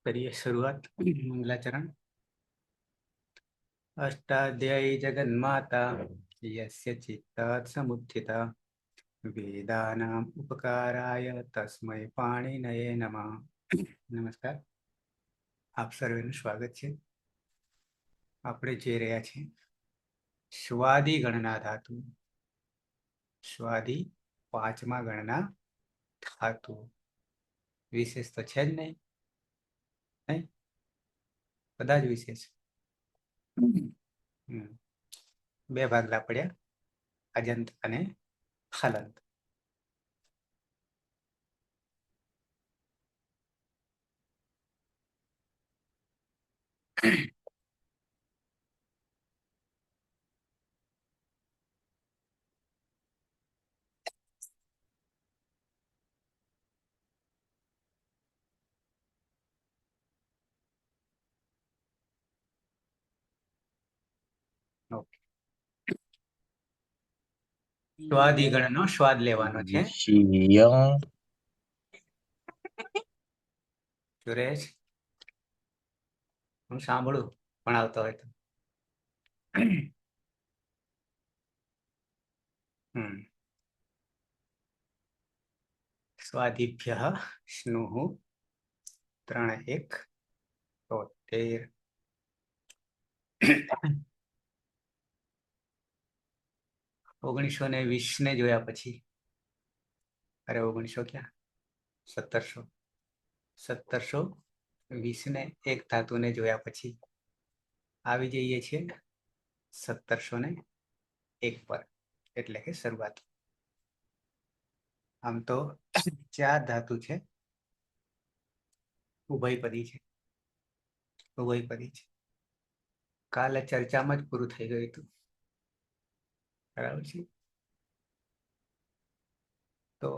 करिए शुरुआत। मंगलाचरण। अष्टाध्यायी जगन्माता यस्य चित्तात् समुत्थिता वेदानाम् उपकाराय तस्मै पाणिनये नमः। नमस्कार, આપ સર્વેનું સ્વાગત છે। આપણે જોઈ રહ્યા છીએ સ્વાદી ગણના ધાતુ। સ્વાદી પાંચમા ગણના ધાતુ વિશેષ તો છે જ નહીં, નહીં? બધા જ વિશેષ। બે ભાગલા પડ્યા, અજંત અને હલંત। સ્વાદી ગણનો સ્વાદ લેવાનો છે। સુરેશ, હું સાંભળું પણ આવતો હોય તો। સ્વાદિભ્યઃ સ્નુઃ 3-1 73। 1920 ને જોયા પછી, અરે 1900 ક્યાં, 1720 ને એક ધાતુને જોયા પછી આવી જઈએ છીએ 1701 પર, એટલે કે શરૂઆત। આમ તો 4 ધાતુ છે, ઉભયપદી છે, ઉભયપદી છે। કાલે ચર્ચામાં જ પૂરું થઈ ગયું હતું, બરાબર છે। તો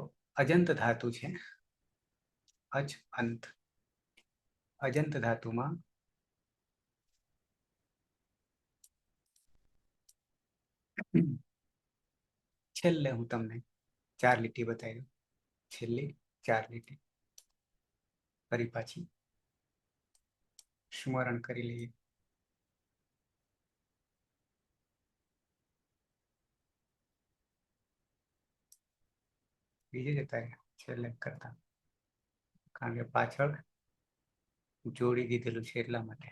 અજંત ધાતુ છે, અજ અંત। અજંત ધાતુમાં છેલ્લે હું તમને 4 લીટી બતાવી દઉં, છેલ્લી 4 લીટી ફરી પાછી સ્મરણ કરી લઈએ। બીજે જતા રહ્યા છેલ્લે કરતા, કારણ કે પાછળ જોડી દીધેલું છે એટલા માટે।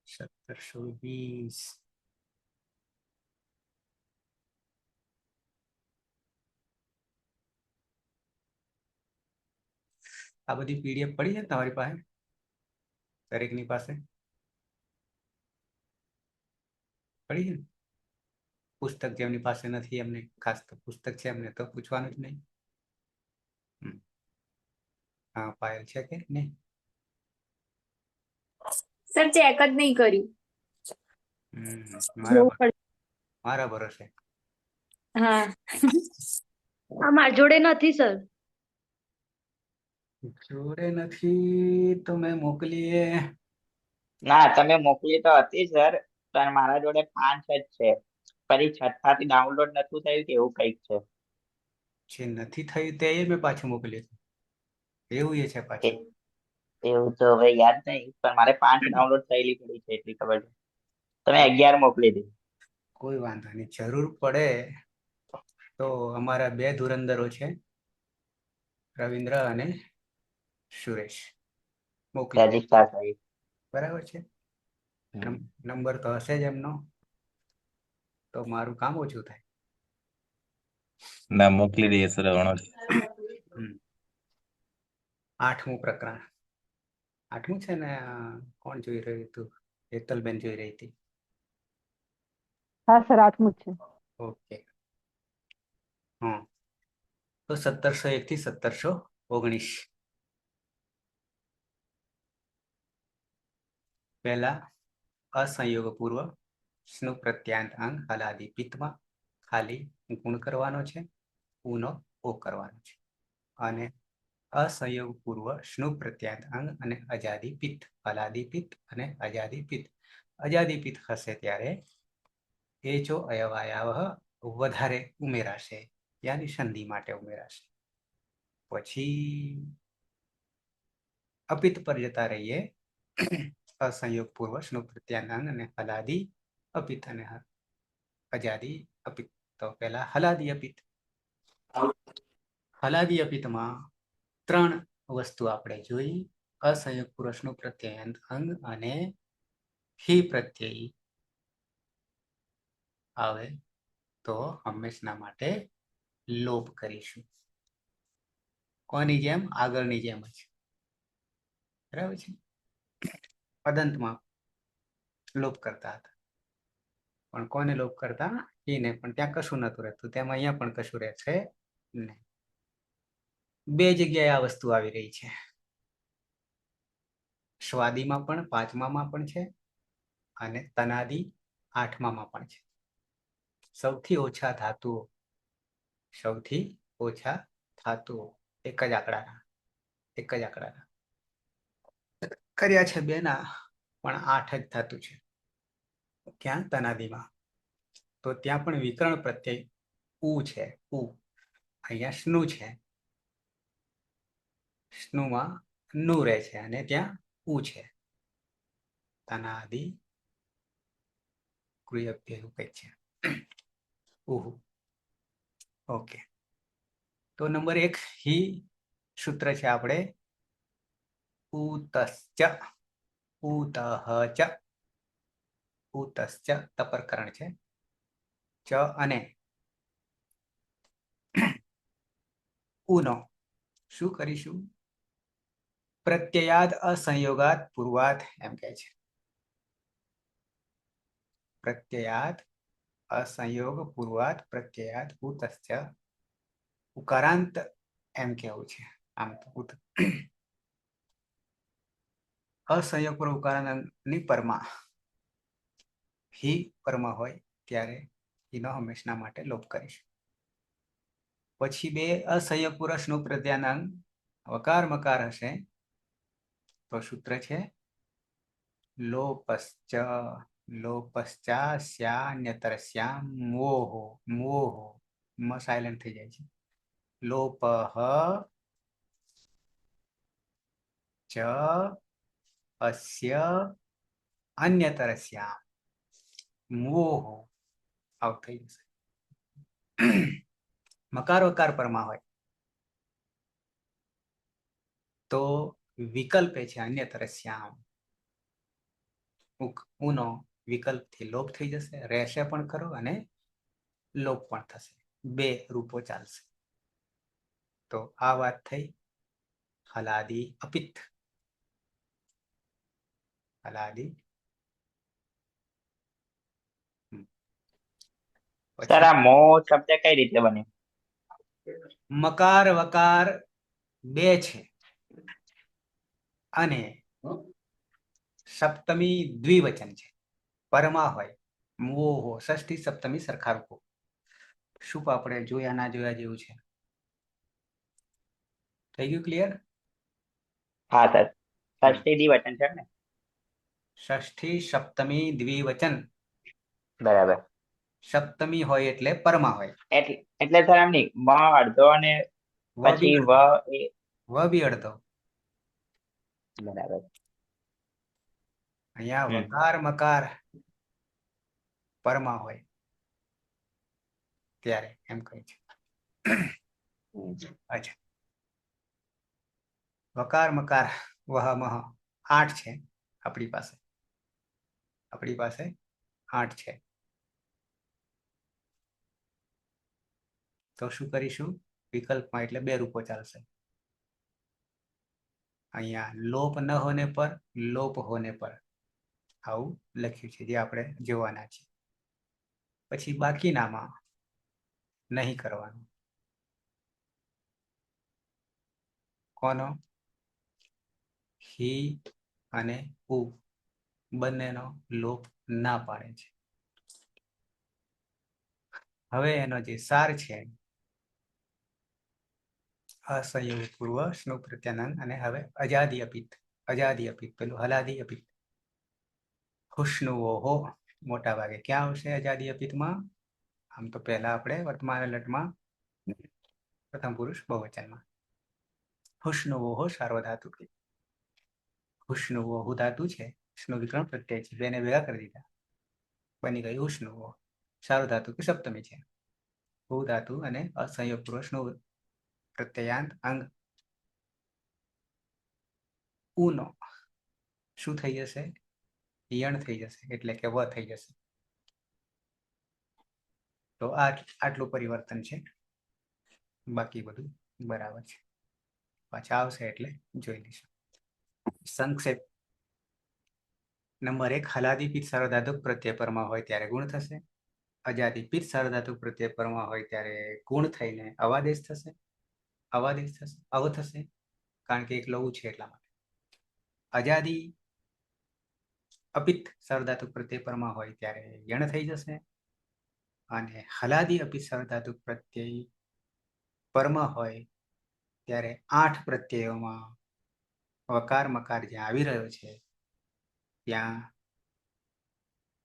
1720 આ બધી પીડીએફ પડી છે તમારી પાસે, દરેકની પાસે પડી છે? પુસ્તક જેમની પાસે નથી એમને ખાસ તો, પુસ્તક છે એમને તો પૂછવાનું જ નહીં। હા, પાયલ છે કે નહીં? સર ચેક જ નહીં કર્યું। મારા ભરોસે। હા, મારી જોડે નથી સર। જોડે નથી તો મેં મોકલીએ। ના, તમે મોકલી તો હતી સર, પણ મારા જોડે 5 જ છે, ફરી છઠ્ઠાથી ડાઉનલોડ નતું થયું કે એવું કંઈક છે। જે નથી થયું તે મેં પાછું મોકલ્યું, એવું એ છે પાછું। એવું તો હવે યાદ નહીં, પણ મારે 5 ડાઉનલોડ થયેલી પડી છે એટલી ખબર છે। તમે 11 મોકલી દીધી। કોઈ વાંધો નહીં, જરૂર પડે તો અમારા 2 ધુરંધરો છે, રવિન્દ્ર અને સુરેશ, મોકલી, બરાબર છે। નંબર તો હશે જ એમનો, તો મારું કામ ઓછું થાય। ના, મોકલી દઈએ સર। 8મું પ્રકરણ, 8મું છે ને? કોણ જોઈ રહ્યું હતું? હેતલબેન જોઈ રહી હતી। હા સર, 8મું જ છે। ઓકે, હા, તો 1701 થી 1719 પહેલા અસંયોગ પૂર્વ સ્નુ પ્રત્યાંત અંગ હલાદી પિત્તમાં ખાલી ગુણ કરવાનો છે, ઉનો ઓ કરવાનો છે, અને અસંયોગ પૂર્વ સ્નુ પ્રત્યાંત અંગ અને અજાદી પિત્ત, હલાદી પિત્ત અને અજાદી પિત્ત અજાદી પિત્ત હશે ત્યારે એ જો અયવાયાવહ વધારે ઉમેરાશે, યાની સંધિ માટે ઉમેરાશે. પછી અપિત્ત પર જતા રહીએ. અસંયોગ પૂર્વ સ્નો પ્રત્યાનંગ અને હલાદી અપિત્ત અને અજાદી અપિત્ત. તો પહેલા હલાદી અપિત્ત. હલાદી અપિત્તમાં 3 વસ્તુ આપણે જોઈ. અસંયોગ પુરુષનું પ્રત્યયન અંગ અને હી પ્રત્યયી આવે તો હંમેશના માટે લોપ કરીશું. કોની જેમ? આગળની જેમ જ. બરાબર છે. પદંતમાં લોપ કરતા હતા, પણ કોને લોપ કરતા? એને. પણ ત્યાં કશું નતું રહેતું, તેમાં અહીંયા પણ કશું રહેશે નહીં. 2 જગ્યાએ આ વસ્તુ આવી રહી છે. સ્વાદીમાં પણ 5મામાં પણ છે અને તનાદી 8મામાં પણ છે. સૌથી ઓછા ધાતુઓ એક જ આંકડાના કર્યા છે 2ના, પણ 8 જ ધાતુ છે. ક્યાં? તનાદીમાં. તો ત્યાં પણ વિકર્ણ પ્રત્યય ઉ છે. અહીંયા સ્નુ છે. સ્નુમાં નું રહે છે અને ત્યાં ઉ છે. તનાદિ ક્રિયક એવું કંઈક છે. ઓકે. તો નંબર 1 હી સૂત્ર છે આપણે ઉતશ્ચ તપરકરણ છે. ચ અને ઉનો શું કરીશું? પ્રત્યયાદ અસંયોગાત પૂર્વાત એમ કહે છે. પ્રત્યયાદ અસંયોગ પૂર્વાત પ્રત્યયાદ ઉતશ્ચ ઉકારાંત એમ કેવું છે. આમ તો અસંયોગ પર ઉકારાંતની પરમાં હી પરમાં હોય ત્યારે એનો હંમેશના માટે લોપ કરીશું. પછી 2 અસંયોગ પુરુષનું પ્રત્યાનંગ વકાર મકાર હશે તો સૂત્ર છે લોપશ્ચાસ્યાન્યતરસ્યામ મોહો સાયલેન્ટ થઈ જાય છે. લોપઃ ચ અસ્ય અન્યતરસ્યામ મોહો આઉટ થઈ જશે. મકાર વકાર પરમાં હોય તો વિકલ્પે છે અન્યતરસ્યામ. ઉનો વિકલ્પથી લોપ થઈ જશે, રહેશે પણ ખરો અને લોપ પણ થશે. 2 રૂપો ચાલશે. તો આ વાત થઈ હલાદી અપિત્ત. હલાદી સર આ મો શબ્દ કઈ રીતે બને? મકાર વકાર 2 છે અને સપ્તમી દ્વિવચન છે. પરમાં હોય મોહો ષષ્ઠી સપ્તમી સરખા રૂપો. શું આપણે જોયા ના જોયા જેવું છે? થઈ ગયું ક્લિયર? હા સર, ષષ્ઠી દ્વિવચન છે ને? ષષ્ઠી સપ્તમી દ્વિવચન. બરાબર. સપ્તમી હોય એટલે પરમાં હોય. એટલે સર એમ નહીં, મ અડધો અને પછી વ બી અડધો. બરાબર. અહીંયા વકાર મકાર પરમાં હોય ત્યારે એમ કહે છે. અચ્છા. વકાર મકાર વહ મહ 8 છે આપણી પાસે 8 છે. તો શું કરીશું? વિકલ્પમાં એટલે 2 રૂપો ચાલશે. અહીંયા લોપ ન હોને પર, લોપ હોને પર આવું લખ્યું છે, જે આપણે જોવાના છે. પછી બાકીનામાં નહીં કરવાનું. કોનો? હી અને ઉ બંનેનો લોપ ના પાડે છે. હવે એનો જે સાર છે અસંયોગ પૂર્વ સ્નો પ્રત્યાનંગ અને હવે અજાદી અપિત્ત પેલું હલાદી અપિત્ત. હુષ્ણુઓહો મોટા ભાગે ક્યાં આવશે અજાદી અપિતમાં? આમ તો પહેલા આપણે વર્તમાન અલટમાં પ્રથમ પુરુષ બહુવચનમાં. હુષ્ણુઓહો સાર્વધાતુક. હુષ્ણુઓહુ ધાતુ છે, સ્નો વિકરણ પ્રત્યય છે, બેને ભેગા કરી દીધા, બની ગયું હુષ્ણુઓ. સાર્વધાતુક સપ્તમી છે. હુ ધાતુ અને અસંયોગ પુરુષનું પ્રત્યયાંત અંગ ઉનો શું થઈ જશે? યણ થઈ જશે, એટલે કે વ થઈ જશે. તો આટલું પરિવર્તન છે, બાકી બધું બરાબર છે. પાછા આવશે એટલે જોઈ લઈશું. સંક્ષેપ. નંબર 1, હલાદી પિત્ત સાર્વધાતુક પ્રત્યય પરમાં હોય ત્યારે ગુણ થશે. અજાદી પિત્ત સાર્વધાતુક પ્રત્યય પરમાં હોય ત્યારે ગુણ થઈને અવાદેશ થશે. અવાદેશ થશે, અવ થશે, કારણ કે એક લઘુ છે એટલા માટે. અજાદી અપિત્ત સાર્વધાતુક પ્રત્યય પરમાં હોય ત્યારે યણ થઈ જશે. અને હલાદી અપિત્ત સાર્વધાતુક પ્રત્યય પરમાં હોય ત્યારે 8 પ્રત્યયોમાં વકાર મકાર જ્યાં આવી રહ્યો છે ત્યાં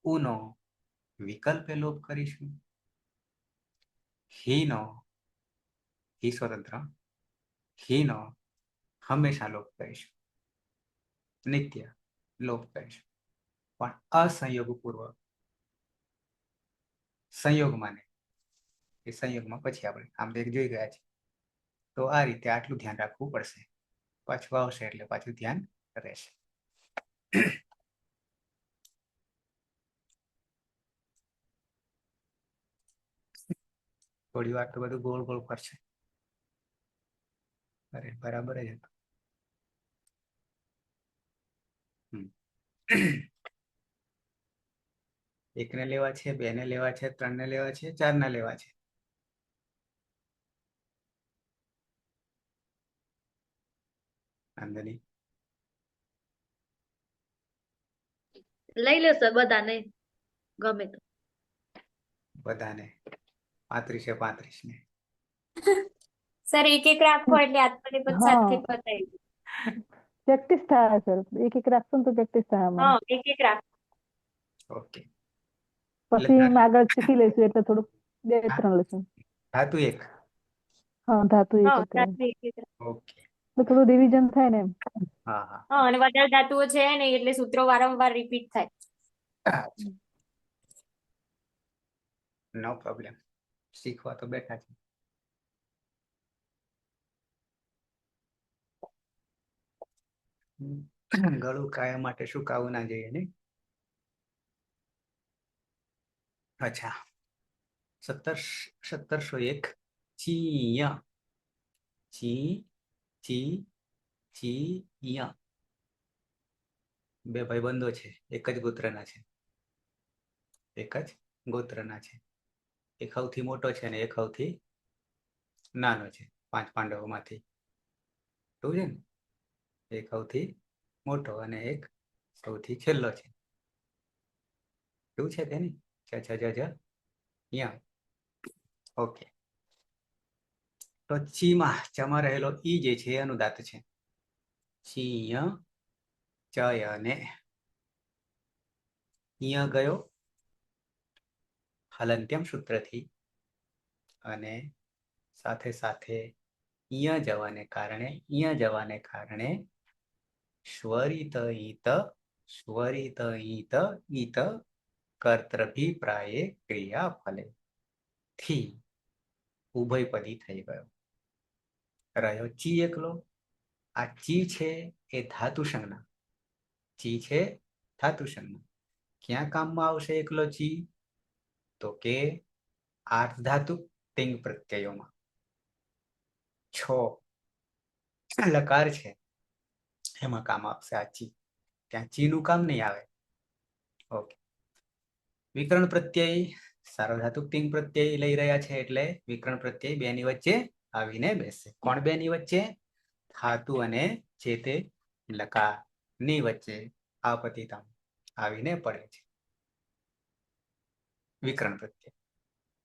ઉનો વિકલ્પે લોપ કરીશું. હીનો, હી સ્વતંત્ર, હીનો હંમેશા લોપ કરીશું, નિત્ય લોપ કરીશું. પણ અસંયોગ પૂર્વક સંયોગમાં નહીં. એ સંયોગમાં પછી આપણે આમ એક જોઈ ગયા છે. તો આ રીતે આટલું ધ્યાન રાખવું પડશે. પાછું આવશે એટલે પાછું ધ્યાન રહેશે. થોડી વાર તો બધું ગોળ ગોળ કરશે. અરે બરાબર જ હતું. એકને લેવા છે, બેને લેવા છે, 3ને લેવા છે, 4ને લેવા છે. વાંધો નહીં. લઈ લો સર બધાને ગમે તો. બધાને 35 35 ને સર એક એક રાખો એટલે આત્મનિપદ સાથે હા પતાવી. પ્રેક્ટિસ થાય સર, એક એક રાખશો ને તો પ્રેક્ટિસ થાય અમારે. હા એક એક રાખો. ઓકે. પછી એમ આગળ શીખી લઈશું એટલે થોડુંક 2 3 લેશું. ધાતુ એક. હા ધાતુ એક હા અત્યારે ધાતુ એક એક રાખો. ઓકે. તો થોડું રિવિઝન થાય ને એમ. હા હા. હા અને વધારે ધાતુઓ છે ને એટલે સૂત્રો વારંવાર રિપીટ થાય. નો પ્રોબ્લેમ. શીખવા તો બેઠા છે. ગળું કાયમ માટે સુકાવું ના જોઈએ ને. અચ્છા. 1701 ચીય. ચી ચી ચીય. બે ભાઈબંધો છે, એક જ ગોત્રના છે. એક જ ગોત્રના છે. એક સૌથી મોટો છે ને એક સૌથી નાનો છે. 5 પાંડવોમાંથી શું છે ને, એક સૌથી મોટો અને એક સૌથી છેલ્લો છે. શું છે તેની ઓકે. તો ચીમાં ચમાં રહેલો ઈ જે છે એ અનુદાત છે. ચીય ચય અને ઈય ગયો હલંત્યમ સૂત્રથી અને સાથે સાથે ઈય જવાને કારણે સ્વરિત ઈત ઈત કર્તૃભિપ્રાયે ક્રિયા ફલે થી ઉભયપદી થઈ ગયો. રહ્યો ચી એકલો. આ ચી છે એ ધાતુ સંજ્ઞા. ચી છે ધાતુ સંજ્ઞા. ક્યાં કામમાં આવશે એકલો ચી? તો કે આર્ધધાતુક તિંગ પ્રત્યયોમાં. 6 લકાર છે એમાં કામ આવશે આ ચી. ત્યાં ચી નું કામ નહીં આવે. ઓકે. વિકરણ પ્રત્યય સાર્વધાતુક તિંગ પ્રત્યય લઈ રહ્યા છે એટલે વિકરણ પ્રત્યય બેની વચ્ચે આવીને બેસે. કોણ બેની વચ્ચે? ધાતુ અને જે તે લકાર ની વચ્ચે આપતિતમ આવીને પડે છે. વિકરણ પ્રત્યય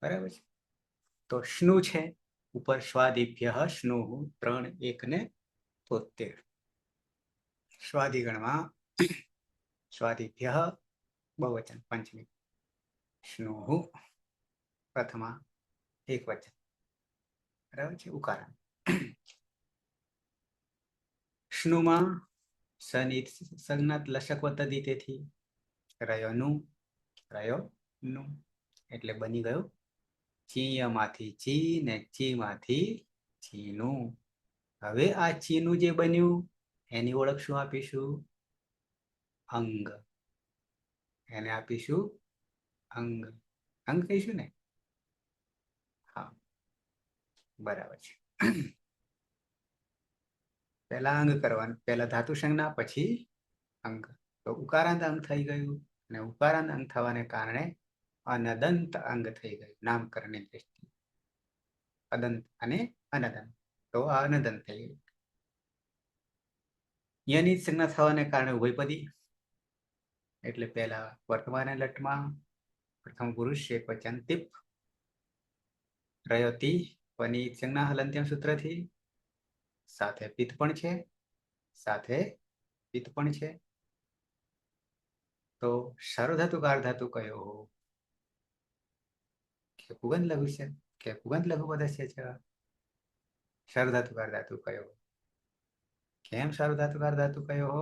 બરાબર છે. તો શ્નુ છે ઉપર સ્વાદિભ્ય શ્નુ 3 1 ને 73. સ્વાદિગણમાં સ્વાદિભ્ય બહુવચન પંચમી. સ્નુઃ પ્રથમા એક વચન. બરાબર છે. ઉકારાંત. સ્નુમાં સનિ સંજ્ઞાત લશક વતદી, તેથી રયોનું રયોનું એટલે બની ગયું ચીયમાંથી ચી ને ચીમાંથી ચીનું. હવે આ ચીનું જે બન્યું એની ઓળખ શું આપીશું? અંગ. એને આપીશું અંગ. અંગ કહીશું ને? હા, બરાબર છે. પહેલા અંગ કરવાનું, પહેલા ધાતુ સંજ્ઞા પછી અંગ. તો ઉકારાંત અંગ થઈ ગયું, અને ઉકારાંત અંગ થવાને કારણે અનદંત અંગ થઈ ગયું નામકરણની દ્રષ્ટિએ. અદંત અને અનદંત. તો આ અનદંત થઈ ગયું. યની સંજ્ઞા થવાને કારણે ઉભયપદી, એટલે પહેલા વર્તમાન લટમાં પ્રથમ પુરુષ એક વચન તીપ. રયોતી પની સંજ્ઞા હલંત્યમ સૂત્રથી, સાથે પિત્ત પણ છે, સાથે પિત્ત પણ છે. તો સાર્વધાતુકાર ધાતુ કયો? કે પુગંત લઘુ છે કે પુગંત લઘુ પદસ્ય છે? સાર્વધાતુકાર ધાતુ કયો? કેમ સાર્વધાતુકાર ધાતુ કયો?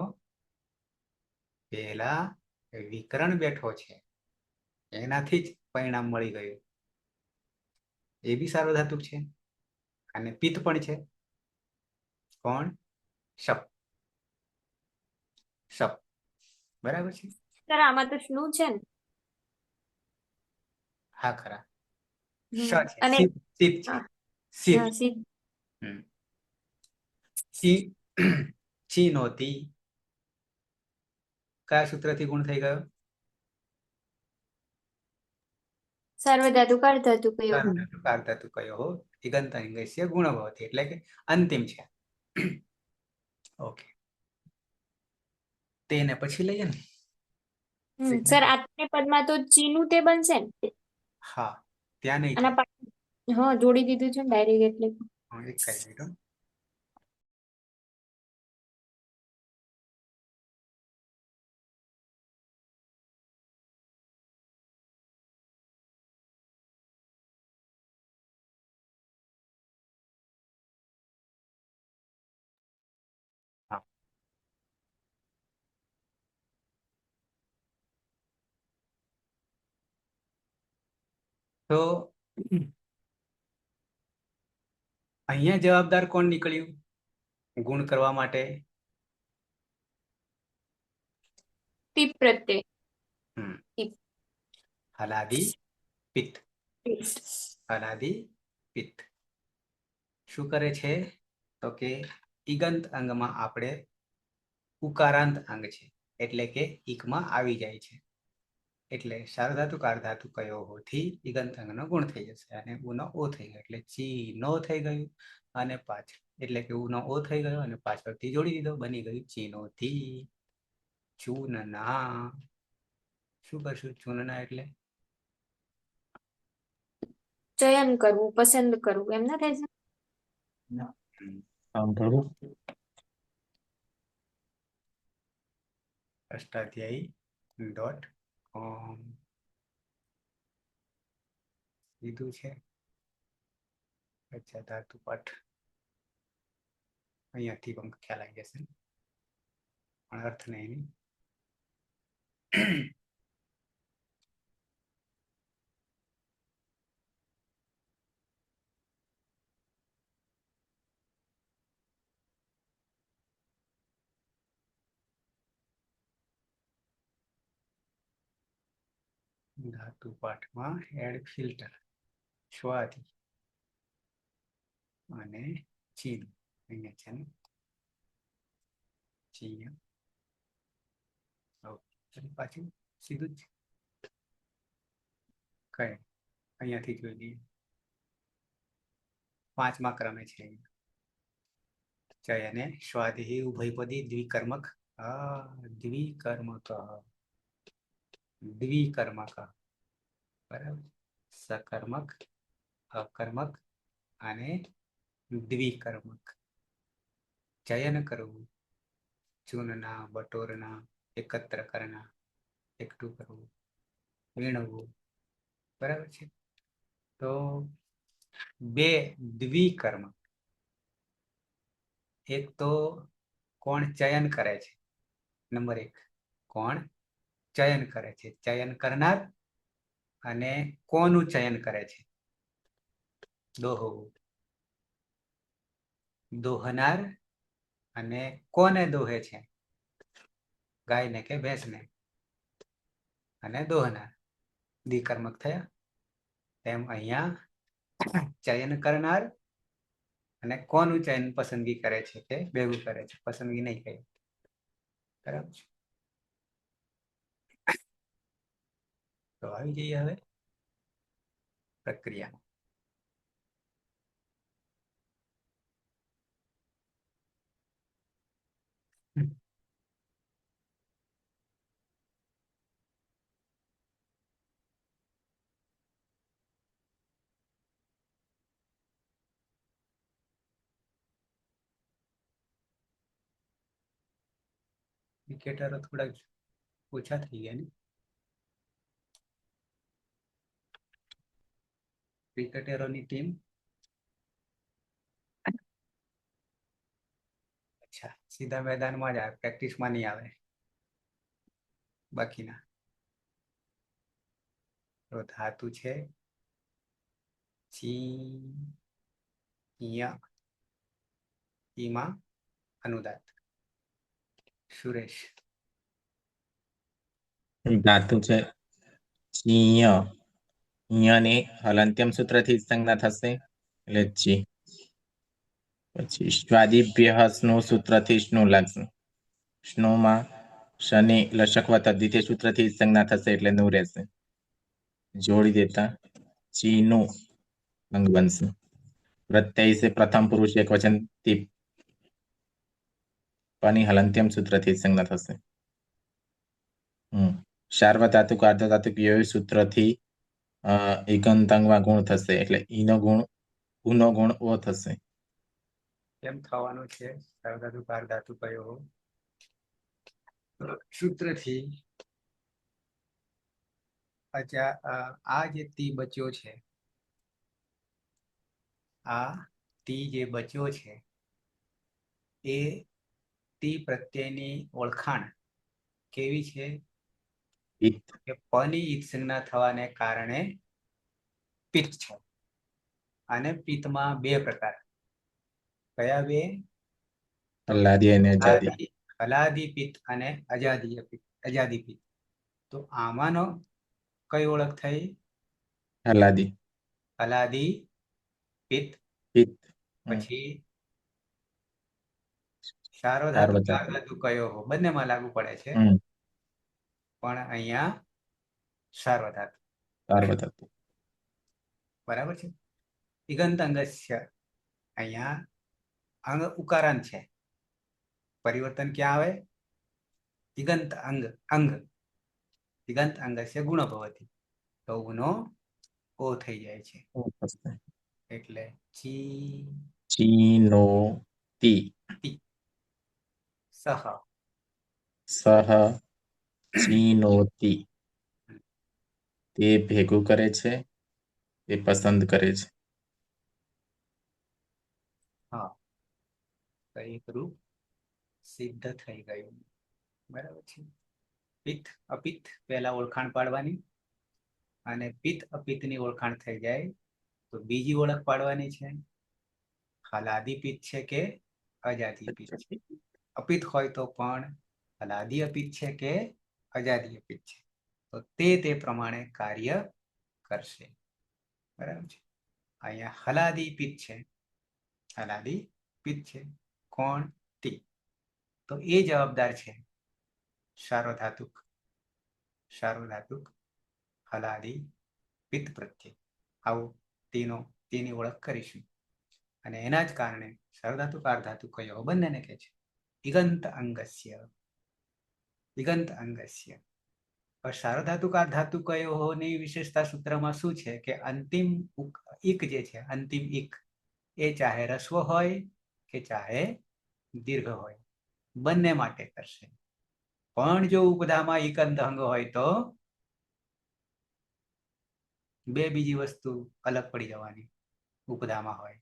પેલા વિકરણ બેઠો છે, એનાથી જ પરિણામ મળી ગયું. એ બી સાર્વધાતુક છે, અને પિત્ત પણ છે. કોણ? શપ. શપ. બરાબર છે. સર આમાં તો સ્નુ છે ને? હા, ખરા. શ છે, અને શીત છે, શીત. સિદ્ધ. ચીનોતી કયા સૂત્રથી ગુણ થઈ ગયો? સાર્વધાતુકાર ધાતુ કયો? સાર્વધાતુકાર ધાતુ કયો? ઇગંત અંગસ્ય ગુણ ભવતિ, એટલે કે અંતિમ છે. ઓકે. તેને પછી લઈએ ને. સર આત્મને પદમાં તો ચીનું તે બનશે ને? હા, ત્યાં નહીં અને હા, જોડી દીધું છે ને ડાયરેક્ટ, એટલે થાય. એક કઈ મિનિટ. હા. તો અહીંયા જવાબદાર કોણ નીકળ્યું ગુણ કરવા માટે? ટીપ પ્રત્યય. હલાદી પિત્ત. હલાદી પિત્ત શું કરે છે? તો કે ઇગંત અંગમાં આપણે ઉકારાંત અંગ છે, એટલે કે ઈકમાં આવી જાય છે. એટલે સાર્વધાતુકાર ધાતુ કયો હોથી ઇગંત અંગનો ગુણ થઈ જશે, અને ઉનો ઓ થઈ ગયો, એટલે ચીનો થઈ ગયું. અને પાછળ એટલે કે ઉનો ઓ થઈ ગયો, અને પાછળથી જોડી દીધો, બની ગયું ચીનોથી. ચૂનના. શું કરશું? ચૂનના એટલે ચયન કરવું, પસંદ કરવું, એમ ના થાય છે? અષ્ટાધ્યાયી.com લીધું છે. અચ્છા, ધાતુ પાઠ અહીંયાથી પણ ખ્યાલ આવી જશે, પણ અર્થ નહીં. ધાતુ પાઠમાં એડ ફિલ્ટર, સ્વાધિ અને ચીન અહીંયા છે ને. ચીન પાછું સીધું જ કઈ અહીંયાથી જોઈ લઈએ. 5મા ક્રમે છે. ચયને સ્વાધિ ઉભયપદી દ્વિકર્મક. દ્વિકર્મક. દ્વિકર્મક. બરાબર. સકર્મક, અકર્મક અને દ્વિકર્મક. ચયન કરવું, ચૂનના, બટોરના, એકત્ર કરના, એકઠું કરવું, વીણવું, બરાબર છે. તો બે દ્વિકર્મ, એક તો કોણ ચયન કરે છે, નંબર 1 કોણ ચયન કરે છે, ચયન કરનાર, અને કોનું ચયન કરે છે, દોહવું, દોહનાર, અને કોને દોહે છે, ગાયને કે ભેંસને, અને દોહનાર, દ્વિકર્મક થયા. તેમ અહીંયા ચયન કરનાર અને કોનું ચયન પસંદગી કરે છે તે ભેગું કરે છે, પસંદગી નહીં કરી. બરાબર છે. તો આવી જઈએ હવે પ્રક્રિયા. ક્રિકેટરો થોડા ઓછા થઈ ગયા ને, ક્રિકેટરોની ટીમ અચ્છા સીધા મેદાનમાં જ આવે, પ્રેક્ટિસમાં નહીં આવે બાકીના. તો ધાતુ છે ચીય, ઈમાં અનુદાત. સુરેશ. ધાતુ છે ચીય, ઈયની હલંત્યમ સૂત્રથી સંજ્ઞા થશે એટલે ચી. પછી સ્વાદિભ્ય સ્નો સૂત્રથી સ્નો લાગશે, સ્નોમાં શનિ લશક વત્તા દ્વિતીય સૂત્રથી સંજ્ઞા થશે એટલે નું રહેશે. જોડી દેતા ચીનું અંગ બનશે. પ્રત્યય છે પ્રથમ પુરુષ એક વચન તી પની હલંત્યમ સૂત્રથી સંજ્ઞા થશે. સાર્વધાતુક અર્ધધાતુક યો સૂત્રથી ઇગંતાંગમાં ગુણ થશે એટલે ઈનો ગુણ ઉનો ગુણ ઓ થશે. કેમ થવાનું છે? સાર્વધાતુ પારધાતુ કયો સૂત્રથી. અચ્છા આ જે તી બચ્યો છે, આ તી જે બચ્યો છે એ તી પ્રત્યેની ઓળખાણ કેવી છે કે પની ઈત સંજ્ઞા થવાને કારણે પિત્ત છે. અને પિત્તમાં બે પ્રકાર, કયા બે? હલાદી અને આજાદી. હલાદી પિત્ત અને અજાદીય પિત્ત, અજાદી પિત્ત. તો આમાંનો કઈ ઓળખ થઈ? હલાદી. હલાદી પિત્ત. પિત્ત. પછી સાર્વધાતુ પારધાતુ કયો હો, બંનેમાં લાગુ પડે છે, પણ અહીંયા સાર્વધાતુ. સાર્વધાતુ. બરાબર છે. ઇગંત અંગસ્ય, અહીંયા અંગ ઉકારાંત છે, પરિવર્તન ક્યાં આવે? ઇગંત અંગ, અંગ ઇગંત અંગસ્ય ગુણ ભવતી, તો ગુનો ઓ થઈ જાય છે, એટલે ચીનોતી. સહ સહ ચીનોતી. તે ભેગું કરે છે, તે પસંદ કરે છે. હા, તો એક રૂપ સિદ્ધ થઈ ગયું. બરાબર છે. પિત્ત અપિત્ત પહેલા ઓળખાણ પાડવાની, અને પિત્ત અપિત્તની ઓળખાણ થઈ જાય તો બીજી ઓળખ પાડવાની છે, હલાદી પિત્ત છે કે અજાદી પિત્ત છે. અપિત્ત હોય તો પણ હલાદી અપિત્ત છે કે અજાદી અપિત્ત છે, તો તે પ્રમાણે કાર્ય કરશે. બરાબર છે. અહીંયા હલાદી પિત્ત છે, હલાદી પિત્ત છે, કોણ? તી. તો એ જવાબદાર છે સાર્વધાતુક, સાર્વધાતુક હલાદી પિત્ત પ્રત્યે. આવું તેની ઓળખ કરીશું, અને એના જ કારણે સાર્વધાતુક પારધાતુ કયો બંનેને કહે છે ઇગંત અંગસ્ય. ઇગંત અંગસ્ય. સાર્વધાતુક ધાતુ કયોની વિશેષતા સૂત્રમાં શું છે કે અંતિમ ઇક જે છે, અંતિમ ઇક એ ચાહે રસ્વ હોય કે ચાહે દીર્ઘ હોય, બંને માટે કરશે. પણ જો ઉપધામાં ઈકંત અંગ હોય તો બે બીજી વસ્તુ અલગ પડી જવાની. ઉપધામાં હોય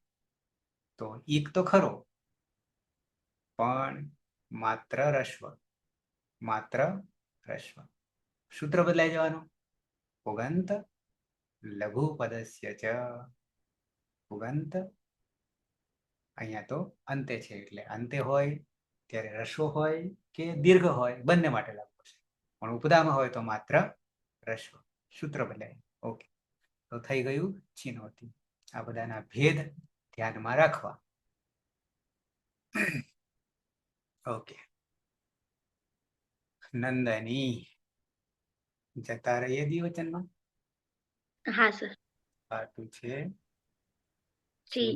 તો ઈક તો ખરો, પણ માત્ર રસ્વ, માત્ર રસ્વ. સૂત્ર બદલાઈ જવાનું. પુગંત લઘુ પદસ્ય ચ. પુગંત અહીંયા તો અંતે છે એટલે અંતે હોય ત્યારે રસ્વ હોય કે દીર્ઘ હોય બંને માટે લાગુ છે, પણ ઉપદામાં હોય તો માત્ર રસ્વ. સૂત્ર બદલાય. ઓકે, તો થઈ ગયું ચિહ્નોથી. આ બધાના ભેદ ધ્યાનમાં રાખવા. ઓકે, નંદની જતા રહીએ દ્વિવચનમાં. હા સર. પાટું છે જી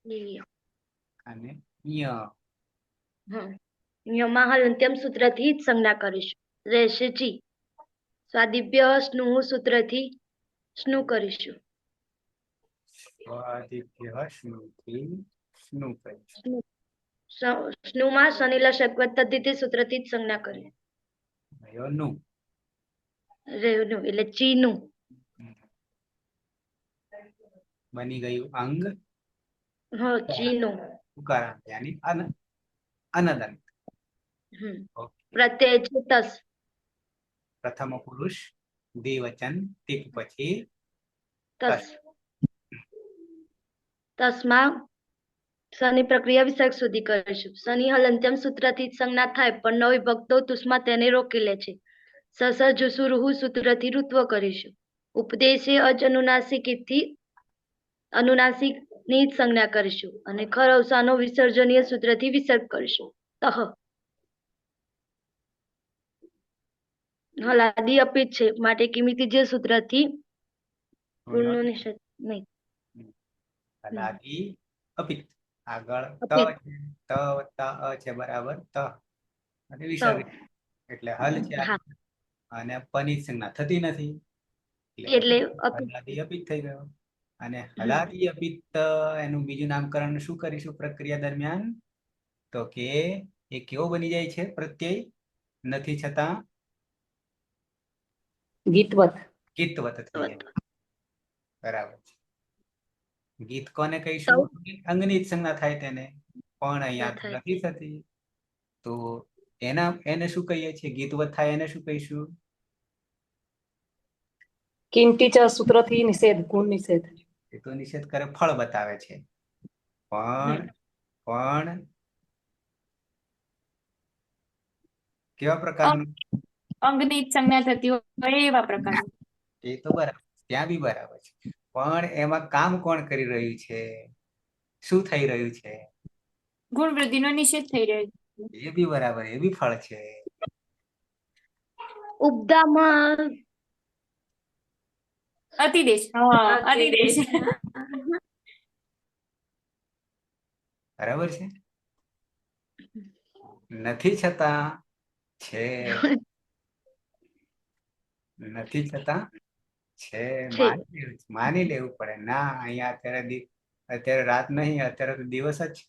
જી. અને ય. યમાં હલંત્યમ સૂત્રથી જ સંજ્ઞા કરીશું. રહેશે જી. સ્વાદિભ્ય સ્નું સૂત્રથી સ્નું કરીશું. સ્વાદિભ્ય સ્નુથી સ્નુ કરીશું. સ્નુમાં શનિલશક પદ્ધતિ સૂત્રથી જ સંજ્ઞા કરી. નું રેવનું એટલે ચીનું. બની ગયું અંગ હા, ચીનું. ઉકારાંત યાની અનદંત. પ્રત્યય છે તસ. પ્રથમ પુરુષ દ્વિવચન ટીક પછી તસ. તસમાં શનિ પ્રક્રિયા વિસર્ગ સુધી કરીશું. શનિ હલંત્યમ સૂત્રથી સંજ્ઞા થાય પણ ન વિભક્તો તુષ્માં તેને રોકી લે છે. સસ જુસુરુહુ સૂત્રથી ઋત્વ કરીશું. ઉપદેશે અજ અનુનાસિકથી અનુનાસિકની જ સંજ્ઞા કરીશું અને ખર અવસાનો વિસર્જનીય સૂત્રથી વિસર્ગ કરીશું. તહ હલાદી અપિત છે માટે કિમિતી જે સૂત્રથી ગુણનો નિષેધ નહીં. હલાદી અપિત. આગળ ત અપિત. છે, ત વત્તા અ છે બરાબર ત અને વિસર્ગ એટલે હલ છે હા, અને પની સંજ્ઞા થતી નથી એટલે અપિત. હલાદી અપિત થઈ ગયો. અને હલાદી અપિત એનું બીજું નામકરણ શું કરીશું પ્રક્રિયા દરમિયાન? તો કે એ કેવો બની જાય છે પ્રત્યય નથી છતાં ગીતવત. ગીતવત થઈ જાય. બરાબર છે. ગીત કોને કહીશું? અંગની જ સંજ્ઞા થાય તેને, પણ અહીંયા નથી થતી. તો એને શું કહીએ છીએ? ગીતવત થાય એને શું કહીશું? કિંમતી સૂત્રથી નિષેધ, ગુણ નિષેધ. એ તો નિષેધ કરે, ફળ બતાવે છે. પણ કેવા પ્રકારનું? અંગની જ સંજ્ઞા થતી હોય એવા પ્રકારનું. એ તો બરાબર, ત્યાં બી બરાબર છે. પણ એમાં કામ કોણ કરી રહ્યું છે? શું થઈ રહ્યું છે? ગુણ વૃદ્ધિનો નિષેધ થઈ રહ્યો છે. એ બી બરાબર, એ બી ફળ છે. ઉપદામાં અતિદેશ. હા, અતિદેશ. બરાબર છે. નથી છતાં છે. નથી છતાં છે. માની લેવું પડે. ના, અહીંયા અત્યારે રાત નહીં, અત્યારે તો દિવસ જ છે.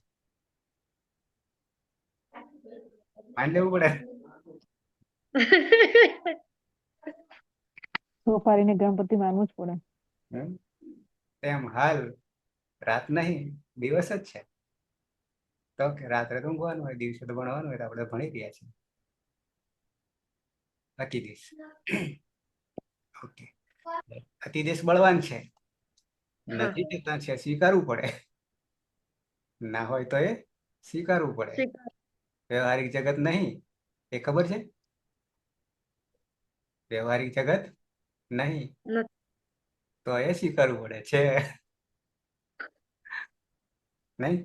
માની લેવું પડે. સોપારીને ગણપતિ માનવું જ પડે. તેમ હાલ રાત નહીં, દિવસ જ છે. તો કે રાત્રે તો ઊંઘવાનું હોય, દિવસે તો ભણવાનું હોય. આપણે ભણી રહ્યા છીએ. અતિદેશ. ઓકે, અતિદેશ બળવાન છે. નથી છતાં છે, સ્વીકારવું પડે. ના હોય તો એ સ્વીકારવું પડે. વ્યવહારિક જગત નહીં, એ ખબર છે? વ્યવહારિક જગત નહીં તો એ સ્વીકારવું પડે છે. નહીં?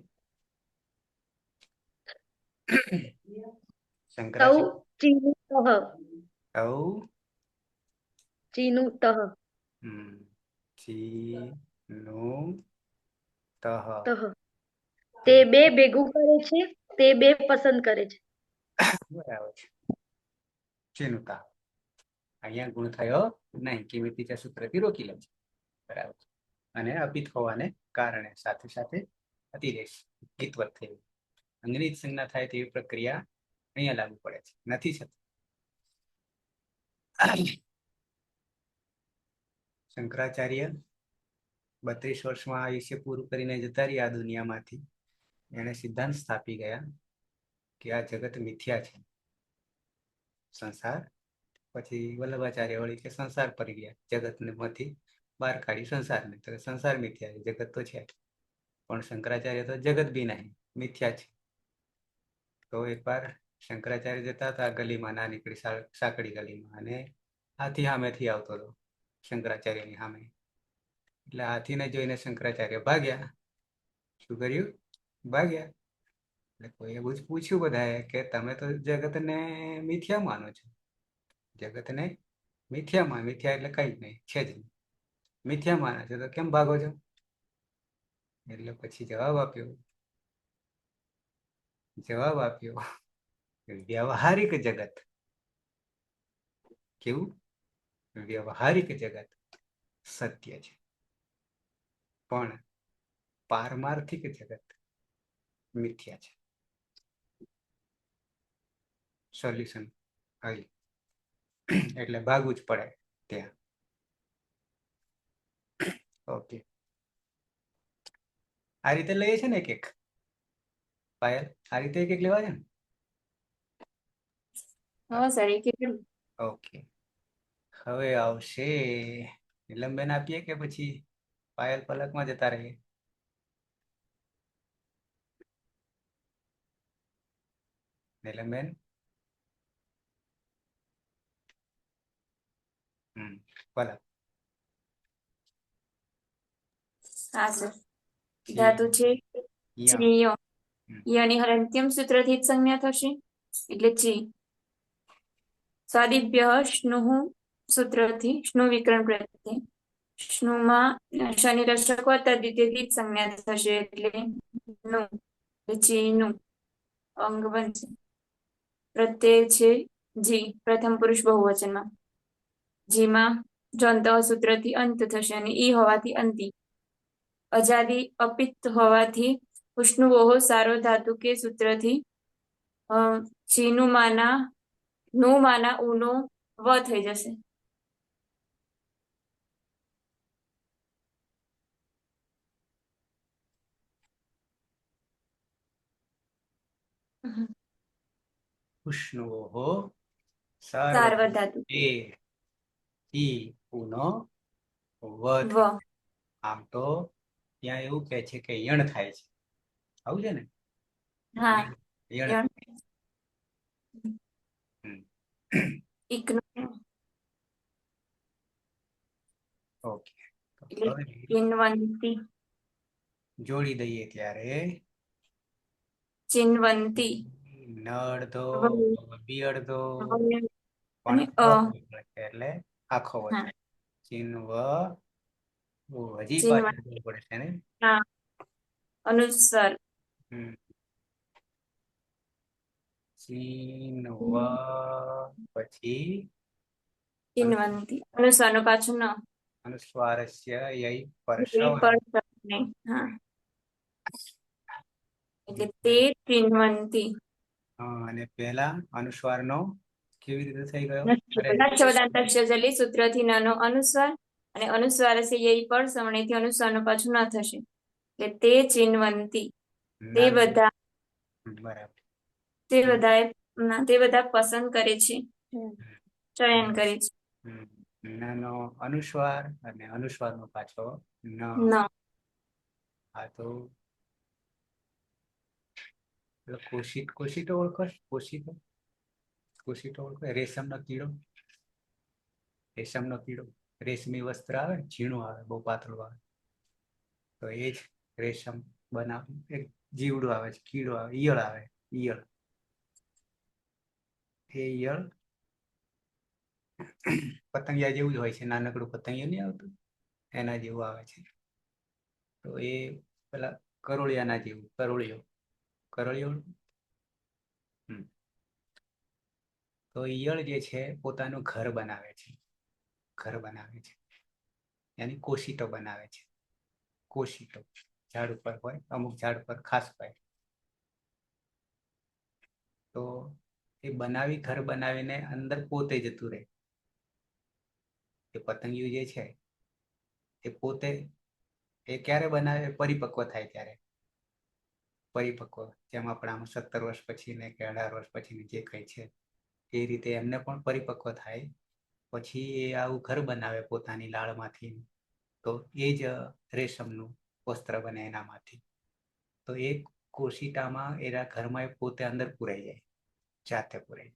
તે બે ભેગું કરે છે, તે બે પસંદ કરે છે. બરાબર છે. ચિનુતા અહીંયા ગુણ થયો નહીં, કિમિતી સૂત્રથી રોકી લે છે. બરાબર. અને અપિત હોવાને કારણે સાથે સાથે અતિદેશ ગીતવત થયું. અંગની જ સંજ્ઞા થાય તેવી પ્રક્રિયા અહીંયા લાગુ પડે છે. નથી છતાં શંકરાચાર્ય 32 વર્ષમાં આયુષ્ય પૂરું કરીને જતા રહ્યા આ દુનિયામાંથી. એને સિદ્ધાંત સ્થાપી ગયા કે આ જગત મિથ્યા છે, સંસાર. પછી વલ્લભાચાર્ય વળી કે સંસાર પડી ગયા, જગતને માંથી બહાર કાઢી સંસારને, તો સંસાર મિથ્યા છે, જગત તો છે. પણ શંકરાચાર્ય તો જગત બી નહીં, મિથ્યા છે. તો એકવાર શંકરાચાર્ય જતા હતા ગલીમાં, ના નીકળી સાંકડી ગલીમાં, અને હાથી સામેથી આવતો હતો શંકરાચાર્યની સામે. એટલે હાથીને જોઈને શંકરાચાર્ય ભાગ્યા. શું કર્યું? ભાગ્યા. એટલે કોઈએ પૂછ્યું બધાએ કે તમે તો જગતને મિથ્યા માનો છો, જગતને મિથ્યા એટલે કઈ જ નહીં, છે જ નહીં, મિથ્યા માનો છો તો કેમ ભાગો છો? એટલે પછી જવાબ આપ્યો વ્યવહારિક જગત. કેવું? વ્યવહારિક જગત સત્ય છે, પણ પારમાર્થિક જગત મિથ્યા છે. સોલ્યુશન આવી, એટલે ભાગવું જ પડે ત્યાં. ઓકે, આ રીતે લઈએ છે ને એક પાયલ, આ રીતે એક લેવા છે ને? હા સર, એક એક. ઓકે, હવે આવશે નીલમબેન. આપીએ કે પછી પાયલ પલકમાં જતા રહીએ? નીલમબેન. પલક. હા સર, ધાતુ છે ચીયો. યની હલંત્યમ સૂત્રથી જ સંજ્ઞા થશે, એટલે ચી. સ્વાદિભ્ય સ્નુઃ સૂત્રથી સ્નુ વિકરણ પ્રત્યે, સ્નુમાં શનિ રક્ષક તદ્વિતીયથી જ સંજ્ઞા થશે, એટલે નું, ચીનું અંગ બનશે. પ્રત્યય છે જી, પ્રથમ પુરુષ બહુવચનમાં. જીમાં જંત સૂત્રથી અંત થશે, અને ઈ હોવાથી અંતિ. અજાદી અપિત્ત હોવાથી ઉષ્ણુવોહો સારો ધાતુ કે સૂત્રથી ચીનું માના નું માના ઉનો વ થઈ જશે. ઉષ્ણુઓ સાર્વધાતુ ઈ ઉનો વ. વ. આમ તો ત્યાં એવું કે છે કે યણ થાય છે, આવું છે ને? હા, યણ. ઇકનું. ઓકે, એટલે ચિન્વંતી. જોડી દઈએ ત્યારે ચિન્વંતી. ન અડધો બી અડધો અને એટલે આખો હા, વચન ચિન્વ. હજી ચિન્વ. પાછું જવું પડે છે ને? હા, અનુસ્વાર. ચિન્વ પછી ચિન્વંતી. અનુસ્વારનો પાછું ન. અનુસ્વારસ્ય યૈ નહીં. હા, એટલે તે ચિન્વંતી. અને પહેલા અનુસ્વારનો કેવી રીતે થઈ ગયો? નશ્ચવદાંતસ્ય જલી સૂત્રથી નાનો અનુસ્વાર, અને અનુસ્વારસ્ય યૈ પર સવર્ણેથી અનુસ્વારનો પાછું ન થશે, એટલે તે ચિન્વંતી. તે બધા બરાબર. તે બધા પસંદ કરે છે, ચયન કરે છે. નાનો અનુસ્વાર અને અનુસ્વારનો પાછો ન. હા, તો કોશિટો ઓળખો? કોશિટો ઓળખો? રેશમનો કીડો, રેશમી વસ્ત્ર આવે, ઝીણું આવે, બહુ પાતળું આવે, તો એ જ રેશમ બનાવે. એક જીવડું આવે છે, કીડો આવે, ઈયળ આવે. ઈયળ, એ ઈયળ પતંગિયા જેવું જ હોય છે, નાનકડું પતંગિયું નહીં આવતું, એના જેવું આવે છે. તો એ પેલા કરોળિયાના જેવું, કરોળિયો. તો ઈયળ જે છે પોતાનું ઘર બનાવે છે, એની કોશિટો બનાવે છે. કોશિટો ઝાડ ઉપર હોય, અમુક ઝાડ પર ખાસ હોય. તો એ ઘર બનાવીને અંદર પોતે જતું રહે, એ પતંગિયું જે છે એ પોતે એ ક્યારે બનાવે? પરિપક્વ થાય ત્યારે. પરિપક્વ જેમ આપણામાં 17 વર્ષ પછી ને કે 18 વર્ષ પછી જે કંઈ છે એ રીતે એમને પણ પરિપક્વ થાય પછી એ આવું ઘર બનાવે પોતાની લાળમાંથી. તો એ જ રેશમનું વસ્ત્ર બને એનામાંથી. તો એ કોશિકામાં એના ઘરમાં એ પોતે અંદર પુરાઈ જાય, જાતે પુરાઈ.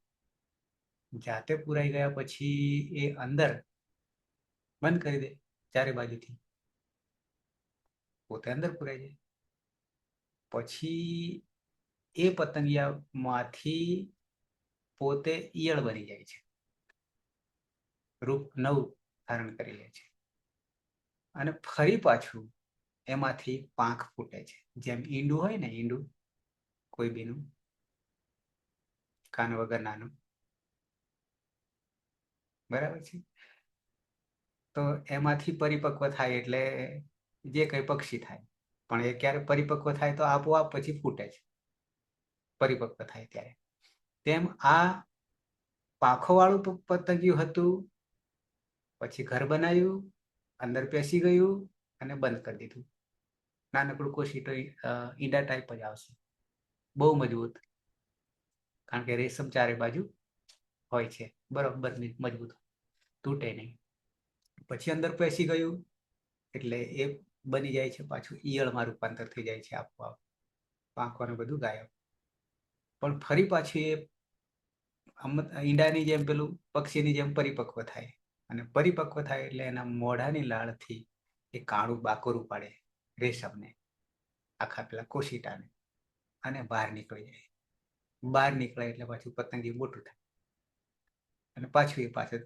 જાતે પુરાઈ ગયા પછી એ અંદર બંધ કરી દે ચારે બાજુથી, પોતે અંદર પુરાઈ જાય. પછી એ પતંગિયામાંથી પોતે ઈયળ બની જાય છે, રૂપ નવું ધારણ કરી લે છે. અને ફરી પાછું એમાંથી પાંખ ફૂટે છે. જેમ ઈંડું હોય ને, ઈંડું કોઈ બીનું કાન વગર નાનું, બરાબર છે. તો એમાંથી પરિપક્વ થાય એટલે જે કઈ પક્ષી થાય. પણ એ ક્યારે પરિપક્વ થાય? તો આપોઆપ પછી ફૂટે છે પરિપક્વ થાય ત્યારે. તેમ આ પાંખો વાળું પતંગિયું હતું, પછી ઘર બનાવ્યું, અંદર પેસી ગયું અને બંધ કરી દીધું. નાનકડું કોશિટો ઈંડા ટાઈપ જ આવશે, બહુ મજબૂત, કારણ કે રેશમ ચારે બાજુ હોય છે, બરોબર મજબૂત, તૂટે નહીં. પછી અંદર પેસી ગયું એટલે એ બની જાય છે પાછું ઈયળમાં રૂપાંતર થઈ જાય છે આપોઆપ, પાંખોને બધું ગાયબ. પણ ફરી પાછી એ ઈંડાની જેમ પેલું પક્ષીની જેમ પરિપક્વ થાય. અને પરિપક્વ થાય એટલે એના મોઢાની લાળથી એ કાળું બાકોરું પાડે રેશમને, આખા પેલા કોશિટાને, અને બહાર નીકળી જાય. બહાર નીકળે એટલે પાછું પતંગિયું મોટું થાય અને પાછું એ પાછળ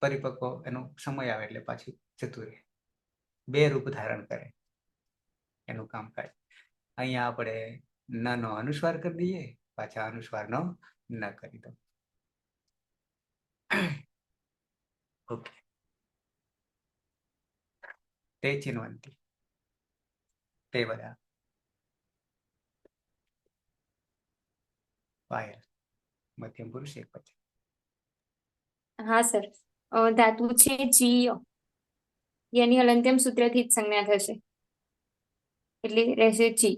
પરિપક્વ એનો સમય આવે એટલે પાછું જતું રહે. બે રૂપ ધારણ કરે એનું કામકાજ. અહીંયા આપણે ન નો અનુસ્વાર કરી દઈએ, પાછા અનુસ્વારનો ન કરી દો. ઓકે. તે ચિન્વંતી, તે બધા પાયલ, મધ્યમ પુરુષ એક પછી. હા સર, ધાતુ છે ચીય, યની હલંત્યમ સૂત્રથી જ સંજ્ઞા થશે એટલે રહેશે ચી.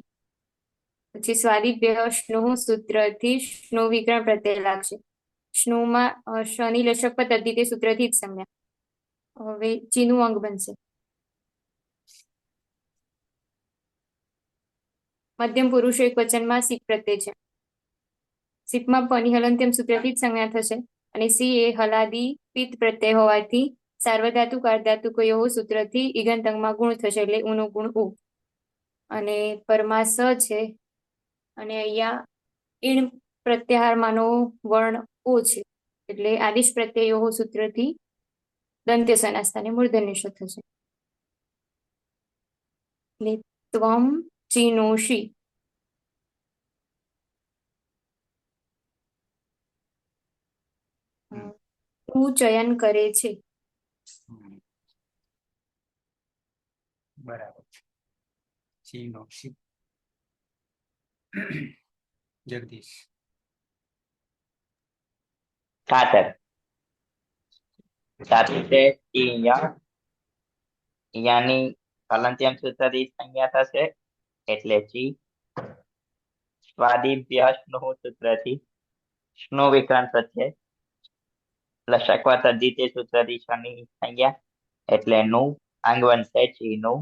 પછી સ્વાદિભ્ય શ્નુ સૂત્રથી શ્નુ વિકરણ પ્રત્યય લાગશે. શ્નુમાં શની લશક પર તદ્ધિતે સૂત્રથી જ સંજ્ઞા. હવે ચીનું અંગ બનશે. મધ્યમ પુરુષ એક વચનમાં સિપ પ્રત્યય છે. સિપમાં પની હલંત્યમ સૂત્રથી જ સંજ્ઞા થશે અને સી એ હલાદી પિત્ત પ્રત્યય હોવાથી સાર્વધાતુક અર્ધાતુકયો સૂત્રથી ઈગંતંગમાં ગુણ થશે એટલે ઉનો ગુણ ઉ. અને પરમાં સ છે અને અહીંયા ઈણ પ્રત્યાહારમાંનો વર્ણ ઓ છે એટલે આદિશ પ્રત્યયો સૂત્રથી દંત્ય સમાસસ્થાને મૂર્ધન્યશ થશે. એટલે ત્વમ ચીનોષી. તું ચયન કરે છે. બરાબર છે. ચીનો શીપ. જગદીશ. કાતર. ધાતુ છે ઈય, ઈયાની હલંત્યમ સૂત્રથી સંજ્ઞા થશે એટલે ચી. સ્વાદિભ્ય શ્નુ સૂત્રથી શ્નુ વિકરણ પ્રત્યય, લશક તદ્ધિતે સૂત્રથી શની સંજ્ઞા એટલે નું, અંગ બનશે ચીનું.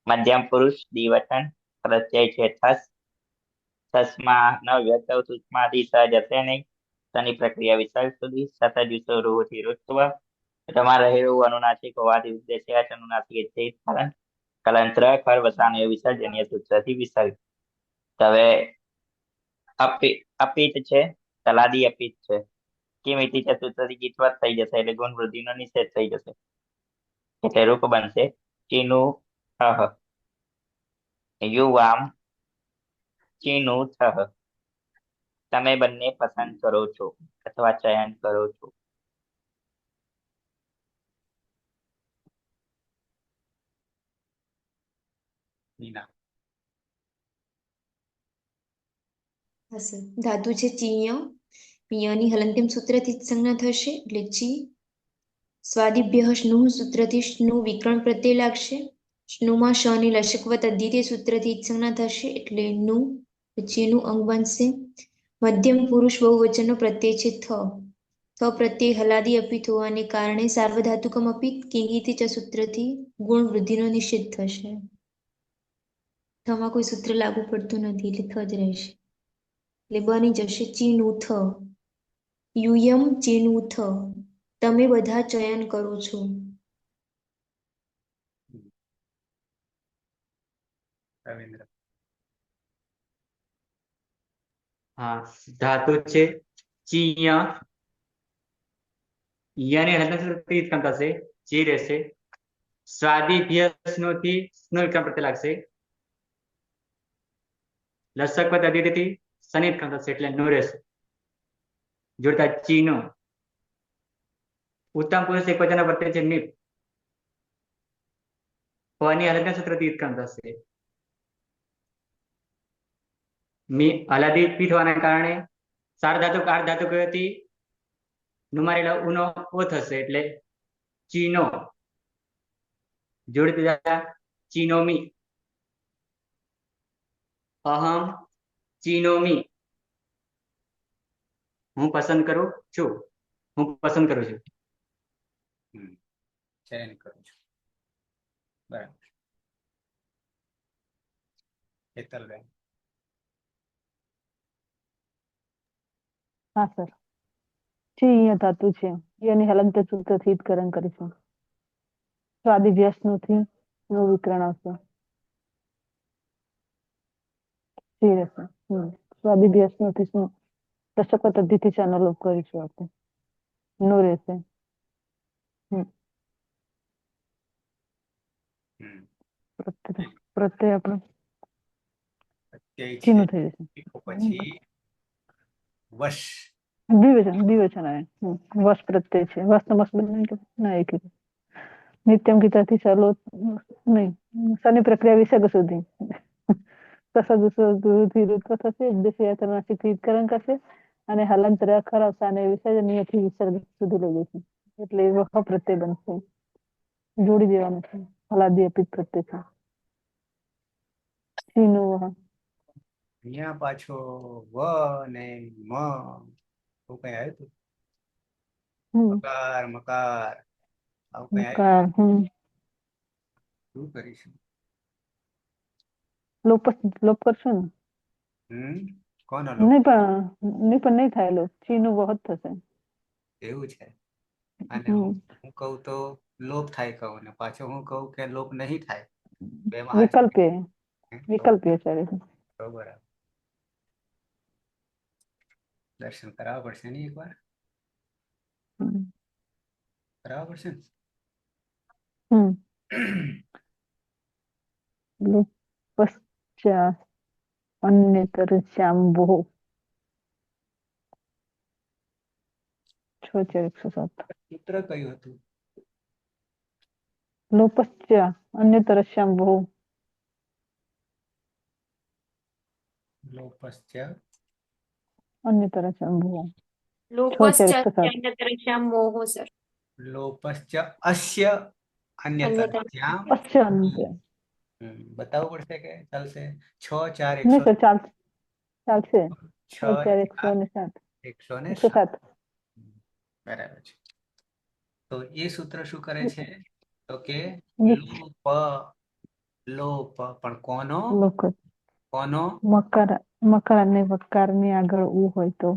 મધ્યમ પુરુષ દ્વિવચન, પ્રત્યય છે થસ. થસમાં ન વ્યક્ત સૂક્ષ્માથી સ જશે નહીં. શની પ્રક્રિયા વિસર્ગ સુધી સતત વિસર્ગોથી ઋત્વ. તમારે રહેવું અનુનાસિક હોવાથી ઉદ્દેશ્ય અનુનાસિક છે કારણ કલંત્ર ખર વસાન વિસર્જનીય સૂત્રથી વિસર્ગ. હવે અપિત છે, તલાદી અપિત છે. કિમિતિ છે સૂત્રથી ગીતવત થઈ જશે એટલે ગુણ વૃદ્ધિનો નિષેધ થઈ જશે એટલે રૂપ બનશે ચીનું થહ. યુવામ ચીનું થહ. તમે બંને પસંદ કરો છો અથવા ચયન કરો છો. નીના. ધાતુ છે ચીય, પિયની હલંત્યમ સૂત્રથી જ સંજ્ઞા થશે એટલે ચી. સ્વાદિભ્ય સ્નુઃ સૂત્રથી સ્નુ વિકર્ણ પ્રત્યય લાગશે. સ્નુમાં શની લશકવત અદ્વિતીય સૂત્રથી ઇત્સંજ્ઞા થશે એટલે નું, પછી એનું અંગ બનશે. મધ્યમ પુરુષ બહુવચનનો પ્રત્યય છે થ. થ પ્રત્યય હલાદી અપિત હોવાને કારણે સાર્વધાતુકમ અપિત કિંગીતિ ચ સૂત્રથી ગુણ વૃદ્ધિનો નિષેધ થશે. થમાં કોઈ સૂત્ર લાગુ પડતું નથી એટલે થ જ રહેશે. એટલે બની જશે ચીનું થ. યુયમ ચીનું થ. તમે બધા ચયન કરો છો. રવિન્દ્ર. હા, ધાતુ છે ચીય. યને હલનચિત કામ થશે, ચી રહેશે. સ્વાદિભ્ય સ્નુથી સ્નો વિકર્ણ પ્રત્યય લાગશે. લસકવત અદિતિથી સનિત કામ થશે એટલે નો રહેશે. જોડતા ચીનો. ઉત્તમ પુરુષ એકવચનના પ્રત્યય છે નિપ. પની હલનચિત સૂત્રથી કામ થશે. મી હલાદી પીઠ હોવાના કારણે સાર્વધાતુક અર્ધધાતુકથી નુમારેલા ઉનો ઓ થશે એટલે ચીનો. જોડતા ચીનોમી. અહમ ચીનોમી. હું પસંદ કરું છું. હું પસંદ કરું છું. ચયન કરું છું. બરાબર. હેતલબેન. હા સર. ચીય ધાતુ છે એની હલંત સૂત્રથી ઈદકરણ કરીશું. સ્વાદિભ્ય સ્નુથી નો વિકરણ આવશે. ચી રહેશે. સ્વાદિભ્ય સ્નુથી સ્નુ લશકવત અદ્ધિથી ચાનો લોપ કરીશું આપણે. નો રહેશે. પ્રત્યય આપણો પ્રત્યય ચીનું છે થઈ જશે. પછી વશ. દ્વિવચન આવે. વશ પ્રત્યય છે. વશ નમસ બંને ના એક નિત્યમ ગીતાથી ચાલો નહીં. શનિ પ્રક્રિયા વિસર્ગ સુધી ઋત્વ થશે. ઉપદેશયાત્રાથી ઈદકરણ કરશે અને હલંતર અખર અવસાને વિસર્જનીયથી વિસર્ગ સુધી લઈ જશે એટલે વહ પ્રત્યય બનશે. જોડી દેવાનું છે. હલાદી અપિત પ્રત્યય છે. ચીનું વહ. અહીંયા પાછો વ ને મ એવું કઈ આવ્યું હતું. મકાર મકાર આવું કઈ આવ્યું. શું કરીશું? લોપ કરશું ને. કોનો નહીં પણ નહીં થાય લોપ. ચીનું વહ જ થશે. એવું છે. અને હું કહું તો લોપ થાય કહું ને પાછો હું કહું કે લોપ નહીં થાય. વિકલ્પે ચાલે છે. બરાબર. દર્શન કરાવવા પડશે ને એકવાર. કરાવવા પડશે ને. લોપ પશ્ચાત અન્યતર શ્યામભો 6/4/107. સૂત્ર કયું હતું? લોપશ્ચ અન્યતર શ્યામભો. લોપશ્ચ અન્યતર શ્યામભો. લોપશ્ચ અન્યતર શ્યામોહ સર. લોપશ્ચ અસ્ય અન્યતર શ્યામ. બતાવવું પડશે કે ચાલશે? 6/4/107. ચાલશે. 6/4/107. બરાબર છે. તો એ સૂત્ર શું કરે છે? તો કે લોપ પણ કોનો મકાર અને વકાર ની આગળ ઉ હોય તો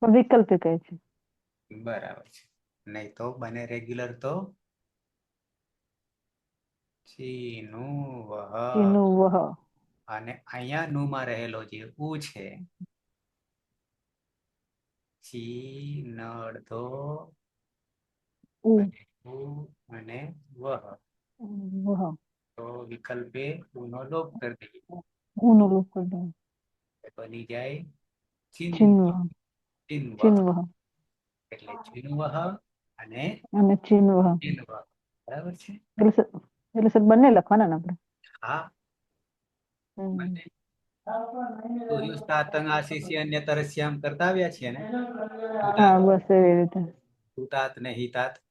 વિકલ્પ કહે છે. બરાબર છે. નહીં તો બને રેગ્યુલર તો ચીનું વહ. અને અહીંયા નું માં રહેલો જે ઉ છે ચીનડધો અને વહ તો વિકલ્પે ઉનો લોપ કરી દઈએ. બની જાય ચીનવહ. એટલે ચીનવહ અને ચીનવહ. બરાબર છે. એટલે સર બંને લખવાના ને આપણે. હા. સૂર્યોસ્તાતંગ આશીષી અન્યતર શ્યામ કરતા આવ્યા છીએ ને. હા બસ એવી રીતે. હુતાત ને હિતાત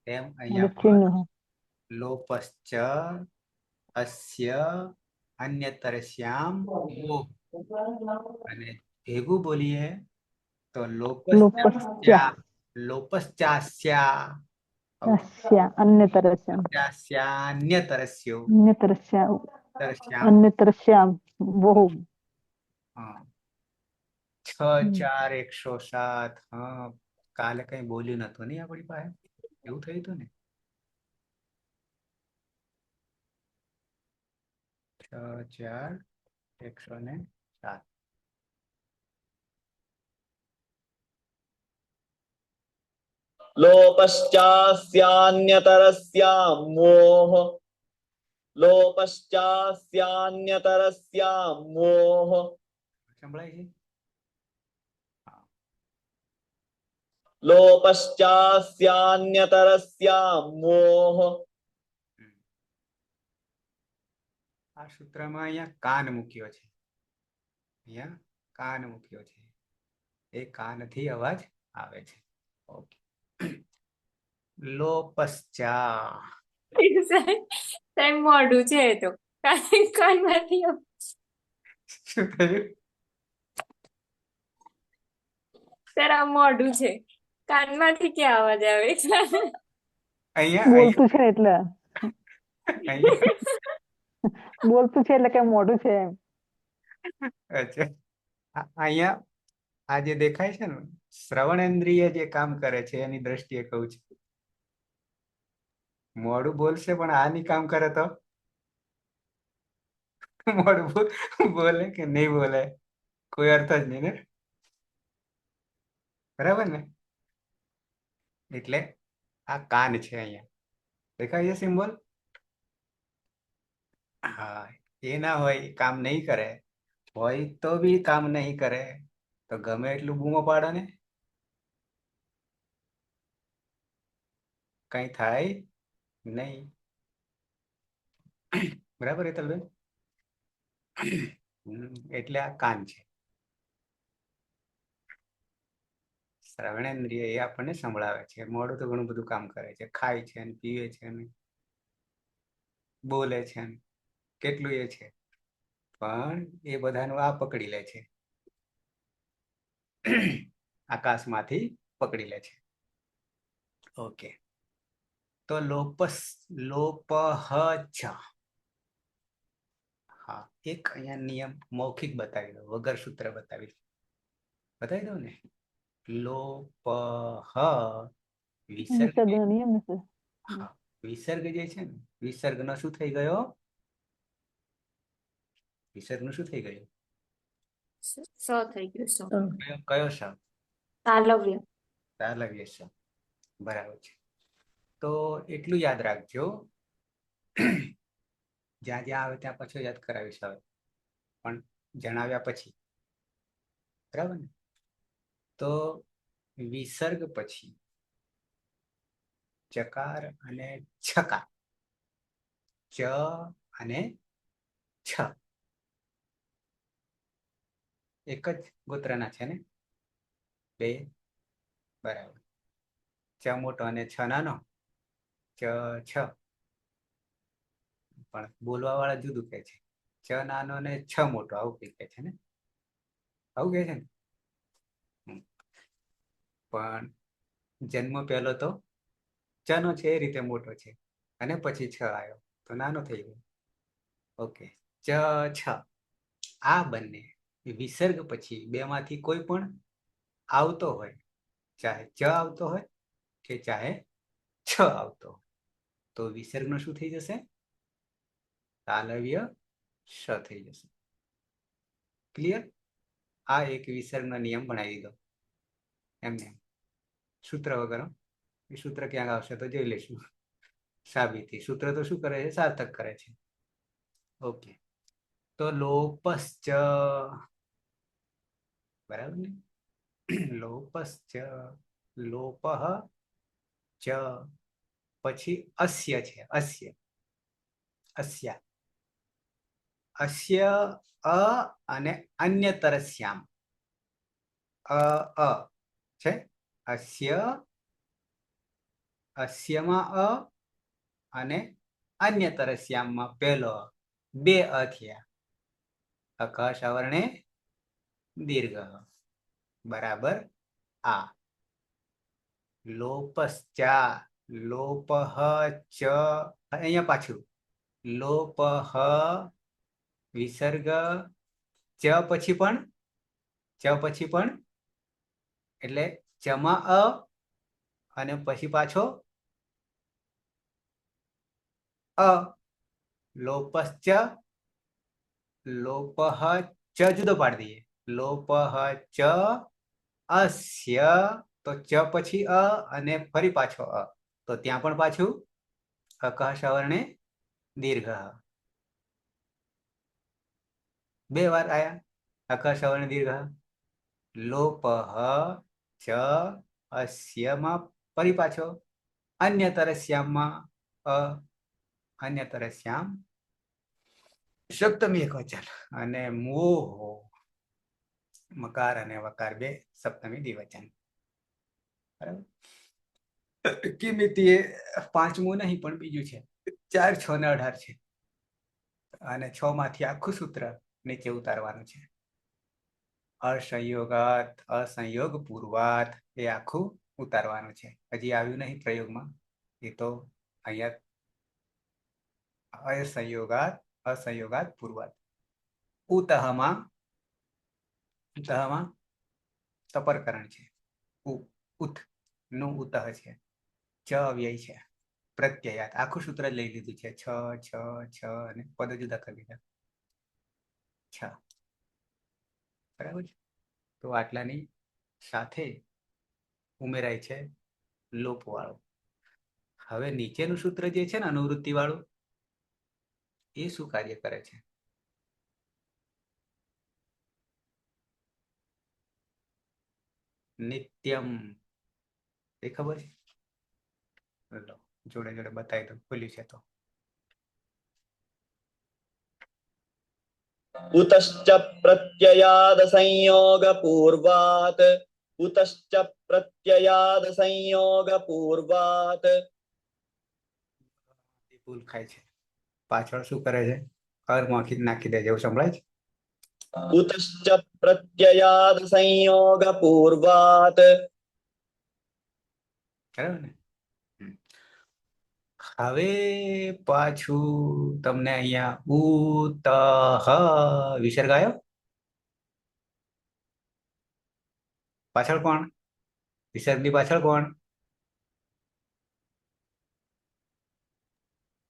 તેમ અને અહીંયા ચિહ્ન પણ લોપશ્ચ અસ્ય અન્યતરસ્યામ મોહ અને ભેગું બોલીએ તો લોપશ્ચ્યા લોપશ્ચાસ્યા અસ્યા અન્યતરસ્યામ ચાસ્યાન્યતરસ્યો અન્યતરસ્યા તરસ્યામ અન્યતરસ્યામ બહુ હા 6 4 107 હા કાલે કઈ બોલ્યું નતું નહીં આપણી પાસે એવું થયું હતું ને 6 4 107 लोपश्चास्यान्यतरस्यां मोह लोपश्चास्यान्यतरस्यां मोह સંભળાય છે लोपश्चास्यान्यतरस्यां मोह આ સૂત્રમાં અહીંયા કાન મૂક્યો છે અહીંયા કાન મૂક્યો છે એ કાનથી અવાજ આવે છે ઓકે લોપશ્ચા સાહેબ મોઢું છે એ તો કાનમાંથી શું થયું સર આ મોઢું છે કાનમાંથી ક્યાં અવાજ આવે છે અહીંયા બોલતું છે એટલે અહીંયા બોલતું છે એટલે કે મોઢું છે એમ અચ્છા અહીંયા આ જે દેખાય છે ને શ્રવણેન્દ્રિય જે કામ કરે છે એની દ્રષ્ટિએ કહું છું મોઢું બોલશે પણ આ નહીં કામ કરે તો મોઢું બોલે કે નહીં બોલે કોઈ અર્થ જ નહીં ને બરાબર ને એટલે આ કાન છે અહીંયા દેખાય છે સિમ્બોલ હા એ ના હોય કામ નહીં કરે હોય તો બી કામ નહીં કરે તો ગમે એટલું બૂમો પાડો ને કઈ થાય નહીં બરાબર હેતલબેન એટલે આ કાન છે શ્રવણેન્દ્રિય એ આપણને સંભળાવે છે મોઢું તો ઘણું બધું કામ કરે છે ખાય છે ને પીવે છે ને બોલે છે ને કેટલું એ છે પણ એ બધાનું આ પકડી લે છે આકાશમાંથી પકડી લે છે ઓકે તો લોપહ હા એક અહીંયા નિયમ મૌખિક બતાવી દો વગર સૂત્ર બતાવી દો ને લોપહ વિસર્ગ વિસર્ગનો નિયમ ને સર હા વિસર્ગ જે છે ને વિસર્ગ નો શું થઈ ગયો વિસર્ગ નું શું થઈ ગયું સ થઈ ગયું સ કયો શબ્દ તાલવ્ય તાલવ્ય શબ્દ બરાબર છે તો એટલું યાદ રાખજો જ્યાં જ્યાં આવે ત્યાં પછી યાદ કરાવીશ હવે પણ જણાવ્યા પછી બરાબર ને તો વિસર્ગ પછી ચકાર અને છકાર ચ અને છ એક જ ગોત્રના છે ને બે બરાબર ચ મોટો અને છ નાનો ચ છ પણ બોલવા વાળા જુદું કે છે ચ નાનો ને છ મોટો આવું કઈ કે છે ને આવું કે છે ને પણ જન્મ પહેલો તો ચ નો છે એ રીતે મોટો છે અને પછી છ આવ્યો તો નાનો થઈ ગયો ઓકે ચ છ આ બંને વિસર્ગ પછી બે માંથી કોઈ પણ આવતો હોય ચાહે ચ આવતો હોય કે ચાહે છ આવતો હોય તો વિસર્ગ નો શું થઈ જશે તાલવ્ય શ થઈ જશે ક્લિયર આ એક વિસર્ગનો નિયમ બનાવી દીધો એમને સૂત્ર વગર એ સૂત્ર ક્યાંક આવશે તો જોઈ લઈશું સાબિતી સૂત્ર તો શું કરે છે સાર્થક કરે છે ઓકે તો લોપશ્ચ બરાબર ને લોપશ્ચ લોપહ ચ પછી અસ્ય છે અસ્ય અસ્યા અસ્ય અ અને અન્યતરસ્યામ અ છે અસ્ય અસ્યમાં અ અને અન્યતરસ્યામમાં પહેલો અ. બે અ થયા. અકહ સવર્ણે દીર્ઘ બરાબર આ. લોપશ્ચા લોપહ ચ અહીંયા પાછું લોપહ વિસર્ગ ચ પછી પણ એટલે ચમાં અ અને પછી પાછો અ. લોપશ્ચ લોપહ ચ જુદો પાડી દઈએ. લોપહ ચ અસ્ય તો ચ પછી અ અને ફરી પાછો અ તો ત્યાં પણ પાછું અકહ સવર્ણે દીર્ઘ. બે વાર આયા અકહ સવર્ણે દીર્ઘ. લોપહ ચ અસ્યમાં ફરી પાછો અન્યતરસ્યામમાં અ અન્યતરસ્યામ સપ્તમી એકવચન અને મોહ મકાર અને વકાર બે સપ્તમી દ્વિવચન. બરાબર કિમિતિ એ પાંચમું નહીં પણ બીજું છે. 4, 6 ને 18 છે અને 6 માંથી આખું સૂત્ર નીચે ઉતારવાનું છે. અસંયોગાત અસંયોગ પૂર્વાત એ આખું ઉતારવાનું છે. હજી આવ્યું નહીં પ્રયોગમાં. એ તો અહીંયા અસંયોગાત પૂર્વાત. ઉતઃમાં તપરકરણ છે. ઉત નું ઉતઃ છે. ચ અવ્યય છે. પ્રત્યયાત આખું સૂત્ર જ લઈ લીધું છે. 6 6 6 અને પદ જુદા કરી દીધા 6. બરાબર છે. તો આટલાની સાથે ઉમેરાય છે લોપ વાળો. હવે નીચેનું સૂત્ર જે છે ને અનુવૃત્તિ વાળું એ શું કાર્ય કરે છે? નિત્યમ એ ખબર છે? જોડે જોડે બતાવી દો, ખુલ્યું છે તો. ઉતશ્ચ પ્રત્યયાદ સંયોગ પૂર્વાત ઉતશ્ચ પ્રત્યયાદ સંયોગ પૂર્વાત. ભૂલ ખાય છે. પાછળ શું કરે છે? અર્મોખી નાખી દે જેવું સંભળાય છે. ઉતશ્ચ પ્રત્યયાદ સંયોગ પૂર્વાત. બરાબર ને? હવે પાછું તમને અહીંયા ઉતઃ વિસર્ગ આવ્યો. પાછળ કોણ? વિસર્ગની પાછળ કોણ?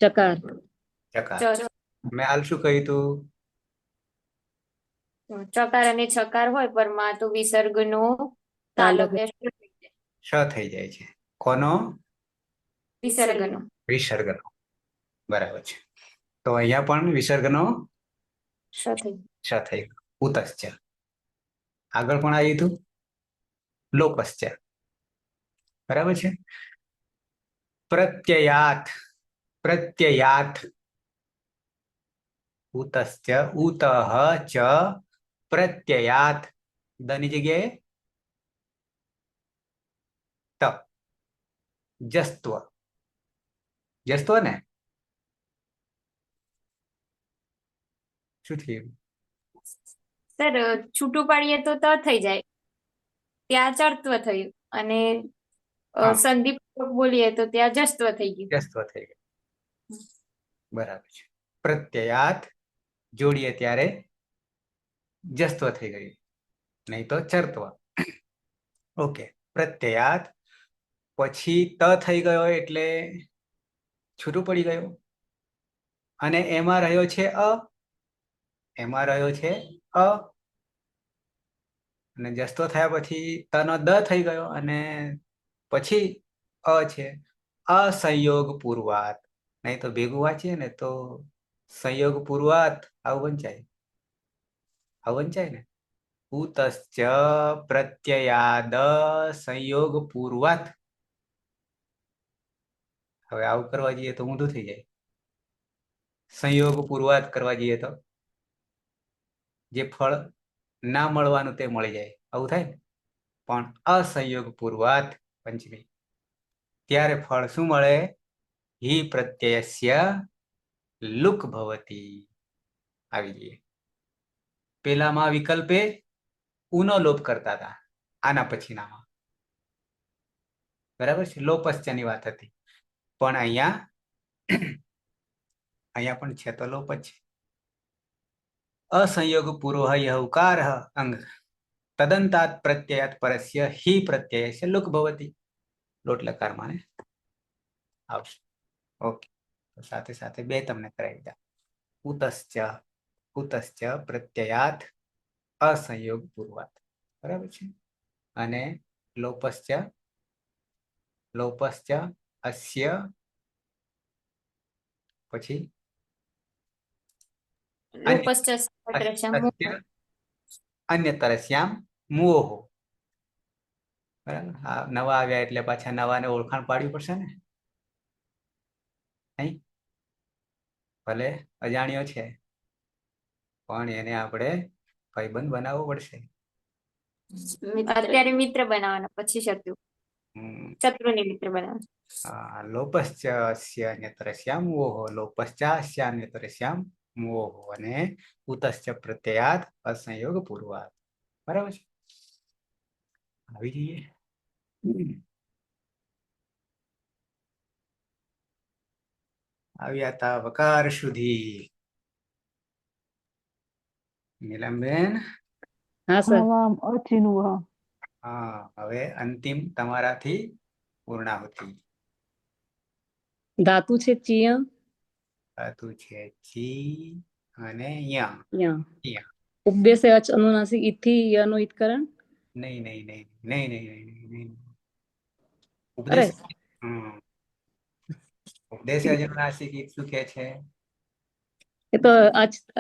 ચકાર ચકાર. મેં હાલ શું કહ્યું તું? ચકાર અને છકાર હોય પરમાં તો વિસર્ગનો તાલવ્ય શ થઈ જાય છે. કોનો? વિસર્ગનો. વિસર્ગનો. બરાબર છે. તો અહીંયા પણ વિસર્ગનો શ થઈ. શ થઈ ગયો. ઉતશ્ચ. આગળ પણ આવ્યું હતું લોપશ્ચ. બરાબર છે. પ્રત્યયાત પ્રત્યયાત ઉતશ્ચ ઉતઃ ચ પ્રત્યયાત દની જગ્યાએ ત. જસ્ત્વ જસ્ત્વ ને શું થયું? સર છૂટું પાડીએ તો ત થઈ જાય. ત્યાં ચર્ત્વ થયું અને હા. સંધિ બોલીએ તો ત્યાં જસ્ત્વ થઈ ગયું. જસ્ત્વ થઈ ગયું. બરાબર છે. પ્રત્યયાત જોડીએ ત્યારે જસ્ત્વ થઈ ગયું, નહીં તો ચર્ત્વ. ઓકે. પ્રત્યયાત પછી ત થઈ ગયો એટલે છૂટું પડી ગયું અને એમાં રહ્યો છે અ. એમાં રહ્યો છે અ અને જસ્તો થયા પછી તનો દ થઈ ગયો અને પછી અ છે. અસંયોગ પૂર્વાત. નહીં તો ભેગું વાંચીએ ને તો સંયોગ પૂર્વાત આવું વંચાય. આવું વંચાય ને. ઉતશ્ચ પ્રત્યયાદ સંયોગ પૂર્વાત. હવે આવું કરવા જઈએ તો ઊંધું થઈ જાય. સંયોગ પૂર્વાત કરવા જઈએ તો જે ફળ ના મળવાનું તે મળી જાય. આવું થાય ને. પણ અસંયોગ પૂર્વાત પંચમી ત્યારે ફળ શું મળે? હિ પ્રત્યયસ્ય લુક ભવતી. આવી જઈએ પેલામાં વિકલ્પે ઉનો લોપ કરતા હતા, આના પછીનામાં બરાબર છે, લોપસ્યની વાત હતી. પણ અહીંયા પણ છે તો લોપ જ છે. અસંયોગ પૂર્વ ઉકાર અંગ તદંતાત પ્રત્યયાત પરસ્ય હિ પ્રત્યયસ્ય લુક ભવતી. લોટ લકાર માને આવશે. ઓકે, તો સાથે સાથે બે તમને કરાવી દીધા. ઉતશ્ચ પ્રત્યયાત અસંયોગ પૂર્વાત, બરાબર છે. અને લોપશ્ચ અસ્ય પછી અન્યતરસ્યામ મોહો. બરાબર, હા, નવા આવ્યા એટલે પાછા નવાને ઓળખાણ પાડવી પડશે ને. નહીં, ભલે અજાણ્યો છે પણ એને આપણે ભાઈબંધ બનાવવો પડશે. અત્યારે મિત્ર બનાવવાના, પછી શત્રુને મિત્ર બનાવવાના. લોપશ્ચ અસ્ય અન્યતરસ્યામ મોહો, લોપશ્ચાસ્ય અન્યતરસ્યામ મોહો, અને ઉતશ્ચ પ્રત્યયાત અસંયોગ પૂર્વાત. બરાબર છે. આવી જઈએ આવ્યા તા વકાર સુધી. નીલમબેન, હા સર. અચીનું. હા, હવે અંતિમ તમારાથી પૂર્ણાહુતિ. ધાતુ છે ચિય, ધાતુ છે ચી અને ય. ઉપદેશ અચ અનુનાસિક ઇથી યનો ઇતકરણ. નહીં નહીં નહીં નહીં નહીં નહીં નહીં. ઉપદેશ ઉપદેશ અનુનાસિક શું કે છે? એ તો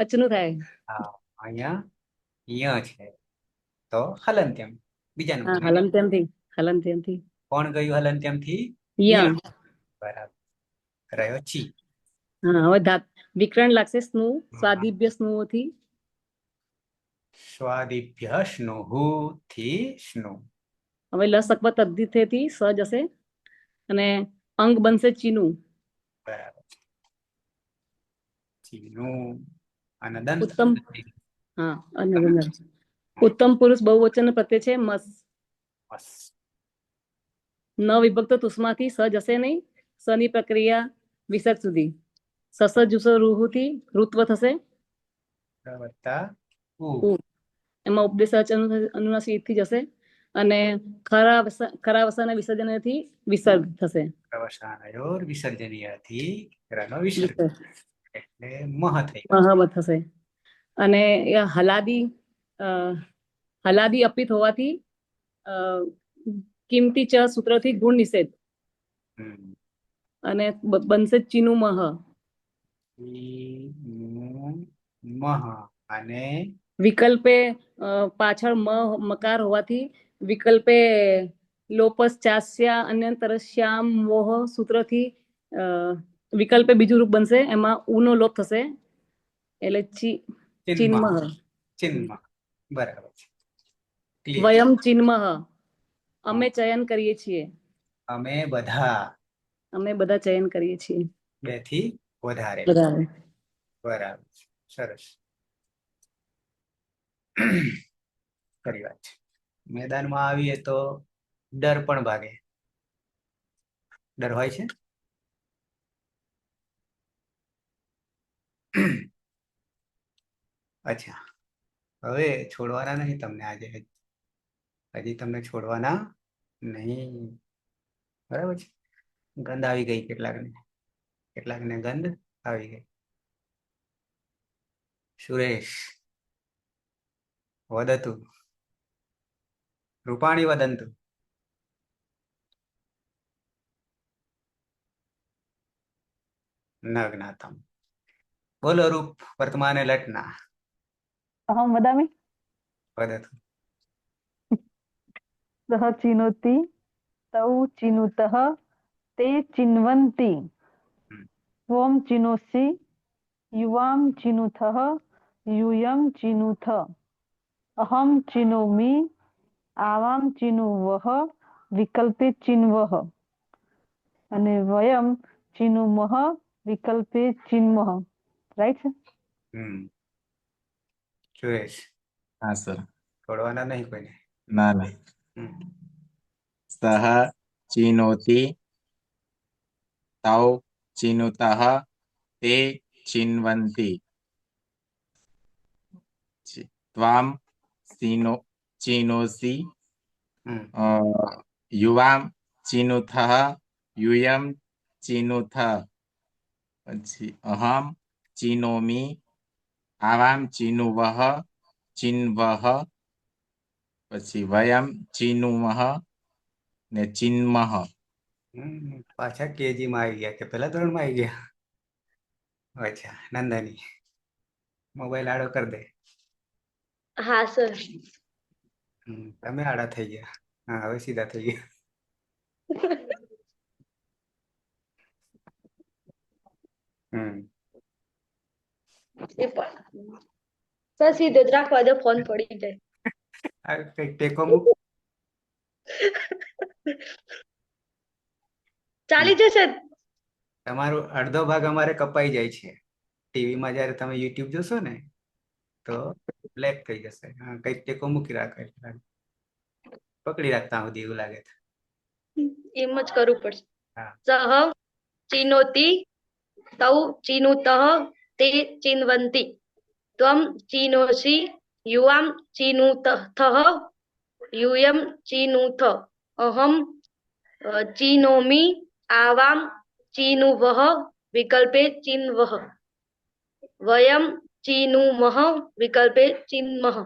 અચનું થાય. હા, અહીંયા ય છે તો હલંત્યમ. બીજા નંબર હલંત્યમથી. કોણ ગયું હલંત્યમથી? ય. બરાબર, રહ્યો ચી. હા, હવે વિકરણ લાગશે સ્નું, સ્વાદિભ્ય સ્નુઓથી. સ્વાદિભ્ય સ્નુહુ થી સ્નુ. હવે લસકવા તદ્ધિતથી સ જશે અને અંગ બનશે ચીનું. બરાબર, ચીનું અને દંત. ઉત્તમ, હા, અને ઉત્તમ પુરુષ બહુવચન પ્રત્યય છે મસ. ન વિભક્ત તુષ્માથી સ જશે નહીં, સની પ્રક્રિયા વિસર્ગ સુધી. સસ જુસ રૂહુથી ઋત્વ થશે. એમાં ઉપદેશ અનુનાસિક થી જશે અને ખરા વસાના વિસર્જનથી વિસર્ગ થશે. વિસર્જનીયથી વિસર્ગ એટલે મહ થઈ થશે. અને હલાદી અપિત હોવાથી કિંમતી ચ સૂત્રથી ગુણ નિષેધ અને બનશે ચીનું મહ. અને વિકલ્પે પાછળ મકાર હોવાથી વિકલ્પે લોપસ ચાસ્યા અન્યતરસ્યામ મોહ સૂત્રથી વિકલ્પે બીજું રૂપ બનશે, એમાં ઉનો લોપ થશે એટલે ચિન્મહ. બરાબર છે. વયમ ચિન્મહ, અમે ચયન કરીએ છીએ. અમે બધા ચયન કરીએ છીએ. 2 થી વધારે. બરાબર, સરસ. ખરી વાત છે. મેદાનમાં આવીએ તો ડર પણ ભાગે. ડર હોય છે. અચ્છા, હવે છોડવાના નહીં તમને આજે. હજી તમને છોડવાના નહીં. બરાબર છે. ગંધ આવી ગઈ કેટલાકને ગંધ આવી ગઈ. સુરેશ વદતુ, રૂપાણી વદંતુ. ન જ્ઞાતમ. બોલો રૂપ વર્તમાને લટના. અહમ વદામિ. વદતુ. સહ ચિનોતિ, તૌ ચિનુતઃ, તે ચિન્વન્તિ, ત્વમ ચિનોસि, યુવામ ચિનુથઃ, यूयं चिनुथ, अहम चिनोमि, આવામ ચિનુવહ વિકલ્પે ચિન્વહ અને વયમ ચિનુમહ વિકલ્પે ચિન્મહ. રાઈટ છે? સુરેશ હા સર. છોડવાના નહીં કોઈને. ના ના. હમ. સહ ચિનોતિ તૌ ચિનુતઃ તે ચિન્વન્તિ ત્વામ ચિનોસि હમ. યુવામ ચિનુથઃ યુયમ ચિનુથ પછી અહમ ચિનોમિ આવામ ચિનુવહ ચિન્વહ પછી વયમ ચિનુમહ ને ચિન્મહ. પાછા કેજી માં આવી ગયા કે પેલા ધોરણમાં આવી ગયા? અચ્છા, નંદાની મોબાઈલ આડો કરી દે. હા સર. તમે આડા થઈ ગયા. હા, હવે સીધા થઈ ગયા. એ પણ સર સીધો જ રાખવા દો, ફોન પડી જાય. આ કઈ ટેકો મૂક. ચાલી જશે. તમારો અડધો ભાગ અમારે કપાઈ જાય છે. ટીવીમાં જયારે તમે યુટ્યુબ જોશો ને તો બ્લેક થઈ જશે. હા, કઈક ટેકો મૂકી રાખે. પકડી રાખતા સુધી એવું લાગે છે. એમ જ કરવું પડશે. હા. સહ ચિનોતિ તૌ ચિનુતઃ તે ચિન્વન્તિ ત્વમ ચિનોસि યુવામ ચિનુતઃ यूयम चीनुथ अहम चीनोमि आवाम चीनुवह विकल्पे चिन्वह वयम चीनुमह विकल्पे चिन्मह.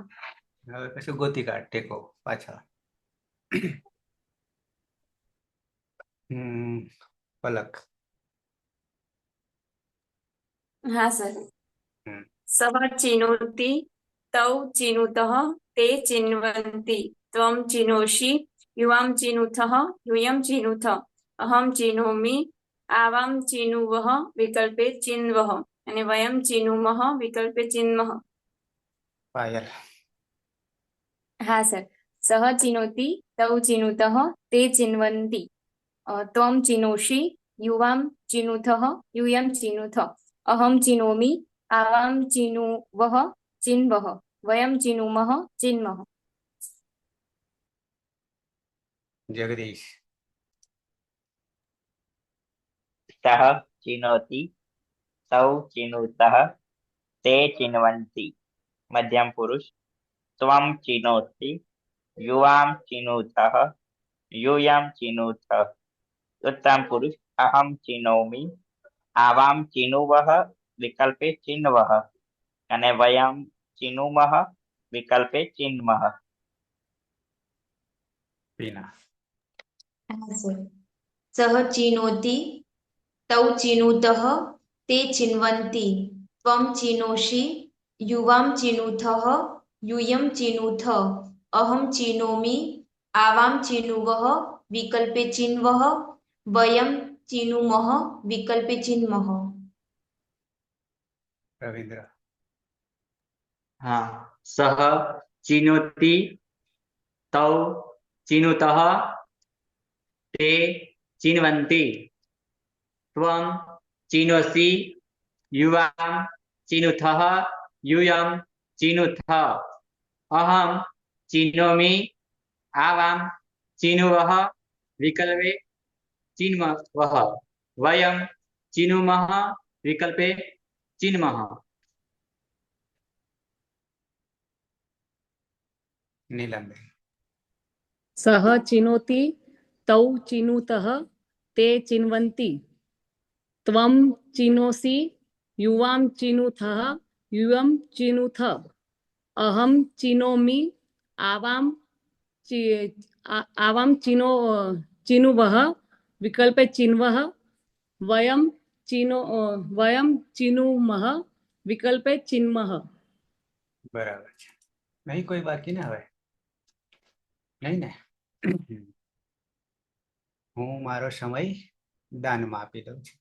હવે કશું ગોતી કાઢ ટેકો પાછળ. પલક. હા સર. હમ. સહ ચિનોતિ તૌ ચિનુતઃ તે ચિન્વન્તિ ત્વમ ચિનોષિ યુવામ ચિનુથઃ યુયમ ચિનુથ અહમ ચિનોમિ આવામ ચિનુવહ વિકલ્પે ચિન્વહ અને વયમ ચિનુમહ વિકલ્પે ચિન્મહ. પાયલ. હા સર. સહ ચિનોતિ તૌ ચિનુતઃ તે ચિન્વન્તિ ત્વમ ચિનોષિ યુવામ ચિનુથઃ યુયમ ચિનુથ અહમ ચિનોમિ આવામ ચિનુવહ ચિન્વહ વયમ ચિનુમહ ચિન્મહ. જગદીશ. સહ ચિનોતિ તૌ ચિનુતઃ તે ચિન્વન્તિ મધ્યમ પુરુષ ત્વમ ચિનોસि યુવામ ચિનુથઃ યુયમ ચિનુથ ઉત્તમ પુરુષ અહમ ચિનોમિ આવામ ચિનુવહ વિકલ્પે ચિન્વહ અને વયમ ચિનુમહ વિકલ્પે ચિન્મહ. પીના. સહ ચિનોતિ તૌ ચિનુતઃ તે ચિન્વન્તિ ત્વમ ચિનોષિ યુવામ ચિનુથઃ યુયમ ચિનુથ અહમ ચિનોમિ આવામ ચિનુવહ વિકલ્પે ચિન્વહ વયમ ચિનુમહ વિકલ્પે ચિન્મહ. રવિન્દ્ર. હા. સહ ચિનોતિ તૌ ચિનુતઃ તે ચિન્વન્તિ ત્વમ ચિનોસि યુવામ ચિનુથઃ યુયમ ચિનુથ અહમ ચિનોમિ આવામ ચિનુવહ વિકલ્પે ચિન્મહ વયમ ચિનુમહ વિકલ્પે ચિન્મહ. નીલમબેન. સહ ચિનોતિ તૌ ચિનુતઃ તે ચિન્વન્તિ ત્વમ ચિનોસि યુવામ ચિનુથઃ યુયમ ચિનુથ અહમ ચિનોમિ આવામ આવામ ચિનુવહ વિકલ્પે ચિન્વહ વયમ ચિનુમહ વિકલ્પે ચિન્મહ. બરાબર છે. નહીં કોઈ બાકી ને હવે? નહીં ને? હું મારો સમય દાનમાં આપી દઉં છું.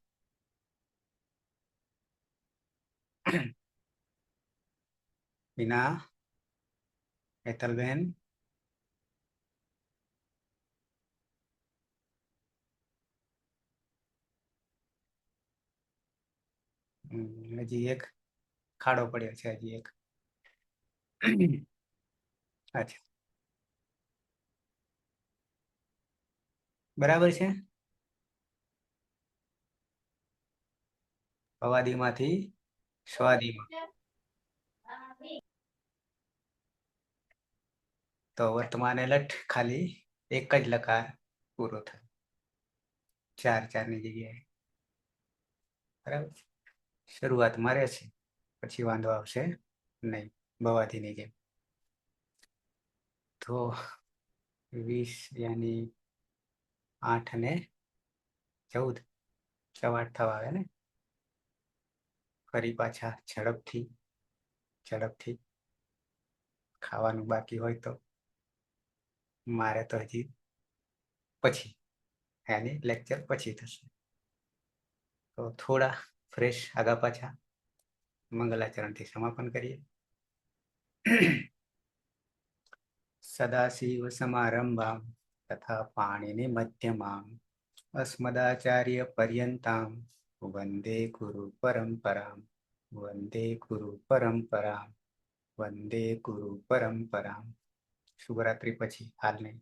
હિના, હેતલબેન, હજી એક ખાડો પડ્યો છે, હજી એક. અચ્છા, બરાબર છે. અવાદીમાંથી સ્વાદીમાં. તો વર્તમાન લઠ ખાલી એક જ લકાર પૂરો થાય, 4 ની જગ્યાએ. બરાબર. શરૂઆતમાં રહેશે, પછી વાંધો આવશે નહીં, બવાદીની જેમ. તો 20 યાની 8 ને 14, 8 થવા આવે ને. ફરી પાછા ઝડપથી ખાવાનું બાકી હોય તો મારે તો હજી પછી એની લેક્ચર પછી થશે. તો થોડા ફ્રેશ આગા પાછા મંગલાચરણથી સમાપન કરીએ. સદાશિવ સમારંભામ તથા પાણીની મધ્યમામ અસ્મદાચાર્ય પર્યંતામ વંદે ગુરુ પરંપરામ વંદે ગુરુ પરંપરામ. શુભરાત્રી પછી, હાલ નહીં.